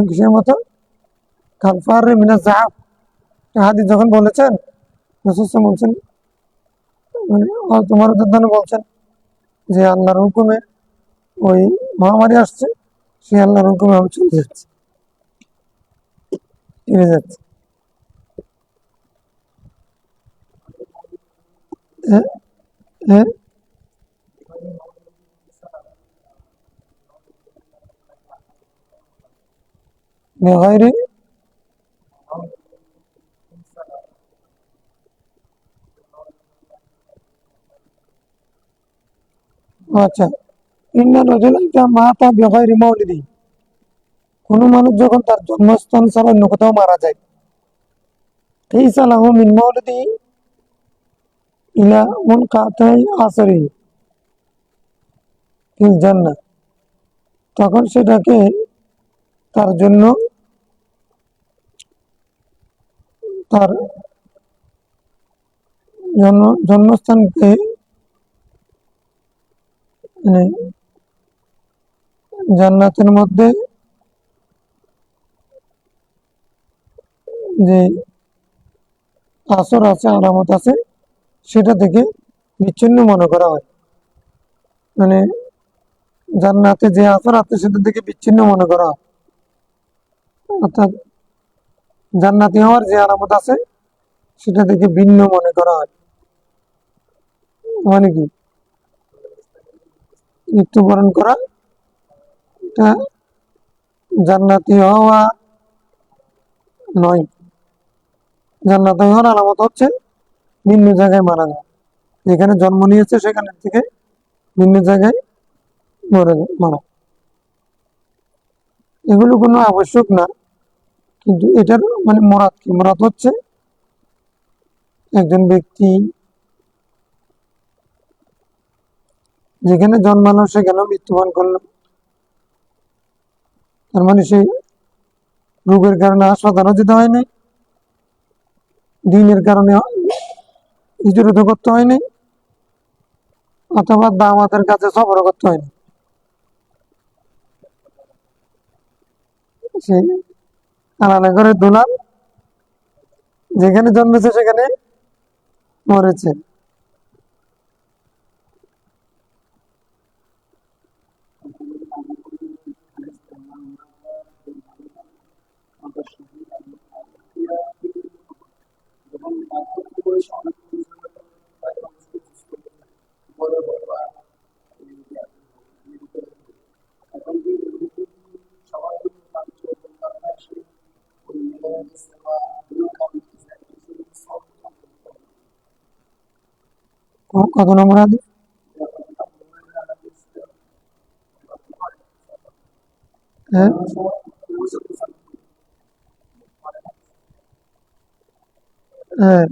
কিসের মতো, কালফার মিনাত জাহাব। হাদিস যখন বলেছেন, রসুলাম বলছেন, মানে তোমার উদ্ধার বলছেন যে আল্লাহর হুকুমে ওই মহামারী আসছে, সে আল্লাহর হুকুমে আমি চলে যাচ্ছে, ফিরে যাচ্ছে। হ্যাঁ, হ্যাঁ, বেগাইরে আচ্ছা, ইন্না রাজুলান মাতা বেগাইরে মাউলিদি। কোন মানুষ যখন তার জন্মস্থান ছাড়া অন্য কোথাও মারা যায়, লাইসা লাহু মিন মাউলিদি ইলা মুনকাতাই আসরি ফিল জান্নাহ, তখন সেটাকে তার জন্য, তার জন্মস্থানকে মানে জান্নাতের মধ্যে যে আসর আছে, আলামত আছে, সেটা থেকে বিচ্ছিন্ন মনে করা হয়। মানে জান্নাতে যে আসর আছে সেটা থেকে বিচ্ছিন্ন মনে করা হয়, অর্থাৎ জান্নাতি হওয়ার যে আলামত আছে সেটা থেকে ভিন্ন মনে করা হয়। মানে কি, মৃত্যুবরণ করা এটা জান্নাতি হওয়া নয়। জান্নাতি হওয়ার আলামত হচ্ছে ভিন্ন জায়গায় মারা যায়, যেখানে জন্ম নিয়েছে সেখান থেকে ভিন্ন জায়গায় মারা। এগুলো কোনো আবশ্যক না, কিন্তু এটার মানে মুরাদ কি, মুরাদ হচ্ছে একজন ব্যক্তি যেখানে জন্মানো সেখানে মৃত্যুবরণ করলো, তার মানে সেই রোগের কারণে হাসপাতালও যেতে হয়নি, দিনের কারণে হিজরত করতে হয়নি, অথবা দাওয়াতের কাছে সফর করতে হয়নি। সেই আলাদা করে দুলাল যেখানে জন্মেছে সেখানে মরেছে। কত নম্বর হাদিস? হ্যাঁ, হ্যাঁ,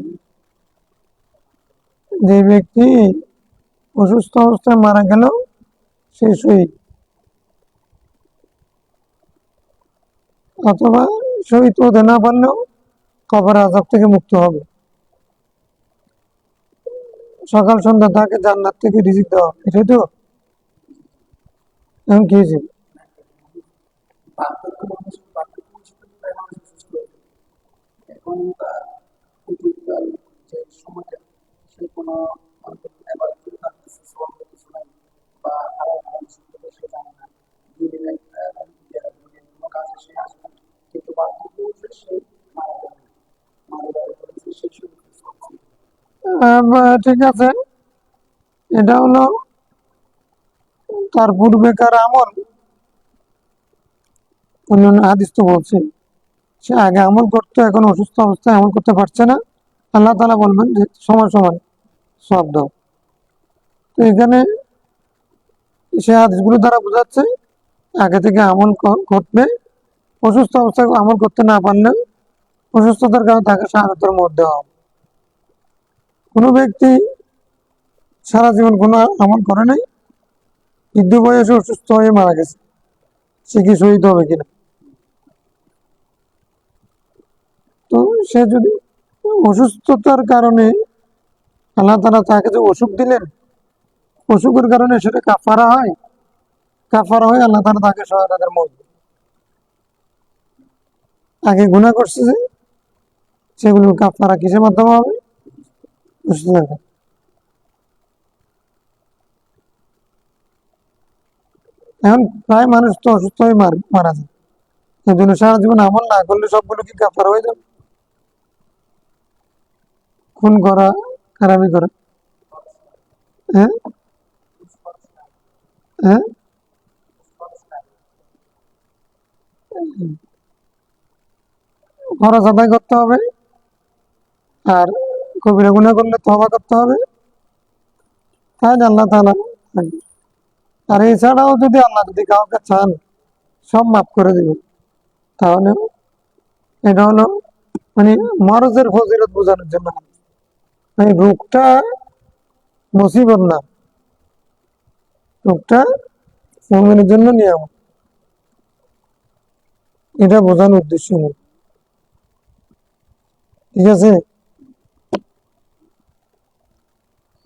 যে ব্যক্তি অসুস্থ অবস্থায় মারা গেল সে শহীদ, অথবা শহীদ হতে না পারলেও কবর আযাব থেকে মুক্ত হবে। সকাল সন্ধ্যা তাকে জান্নাত থেকে রিজিক দেওয়া হবে, এটাই তো। এখন কি হয়েছে? ঠিক আছে, এটা হলো তার পূর্বেকার আমল। অন্যান্য হাদিস তো বলছে সে আগে আমল করতো, এখন অসুস্থ অবস্থায় আমল করতে পারছে না, আল্লাহ তাআলা বলবেন যে সময় সময় সব দাও। তো এখানে সে হাদিসগুলো দ্বারা বোঝাচ্ছে আগে থেকে আমল করবে, অসুস্থ অবস্থায় আমল করতে না পারলে অসুস্থতার কারণে তাকে শাহাদাতের মধ্যে দেওয়া হবে। কোনো ব্যক্তি সারা জীবন কোনো আমল করে নাই, বৃদ্ধ বয়সে অসুস্থ হয়ে মারা গেছে, সে কি শহীদ হবে কিনা? তো সে যদি অসুস্থতার কারণে আল্লাহ তাআলা তাকে যে অসুখ দিলেন, অসুখের কারণে সেটা কাফারা হয়, কাফারা হয় আল্লাহ তাআলা তাকে শাহাদাতের মধ্যে। আগে গুনাহ করছে যে সেগুলো কাফারা কিসের মাধ্যমে হবে? অসুস্থতা। এখন প্রায় মানুষ তো অসুস্থ হয়ে মারা যায়, এই জন্য সারা জীবন আমল না করলে সবগুলো কি কাফারা হয়ে যাবে? খুন করা, খারাপি করা, হ্যাঁ, হ্যাঁ, খরচ আদায় করতে হবে, আর কবিরা গুনাহ করলে তওবা করতে হবে, তাহলে আল্লাহ তাআলা রাখবে। আর এছাড়াও যদি আল্লাহ যদি কাউকে চান সব মাফ করে দিবেন, তাহলে এটা হলো মানে মরজের ফজিলত বোঝানোর জন্য। মানে রোগটা মুসিবত না, রোগটা মুমিনের জন্য নিয়ামত, এটা বোঝানোর উদ্দেশ্য নেই। ঠিক আছে।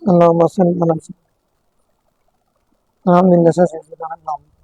اللهم صل على سيدنا من necessity.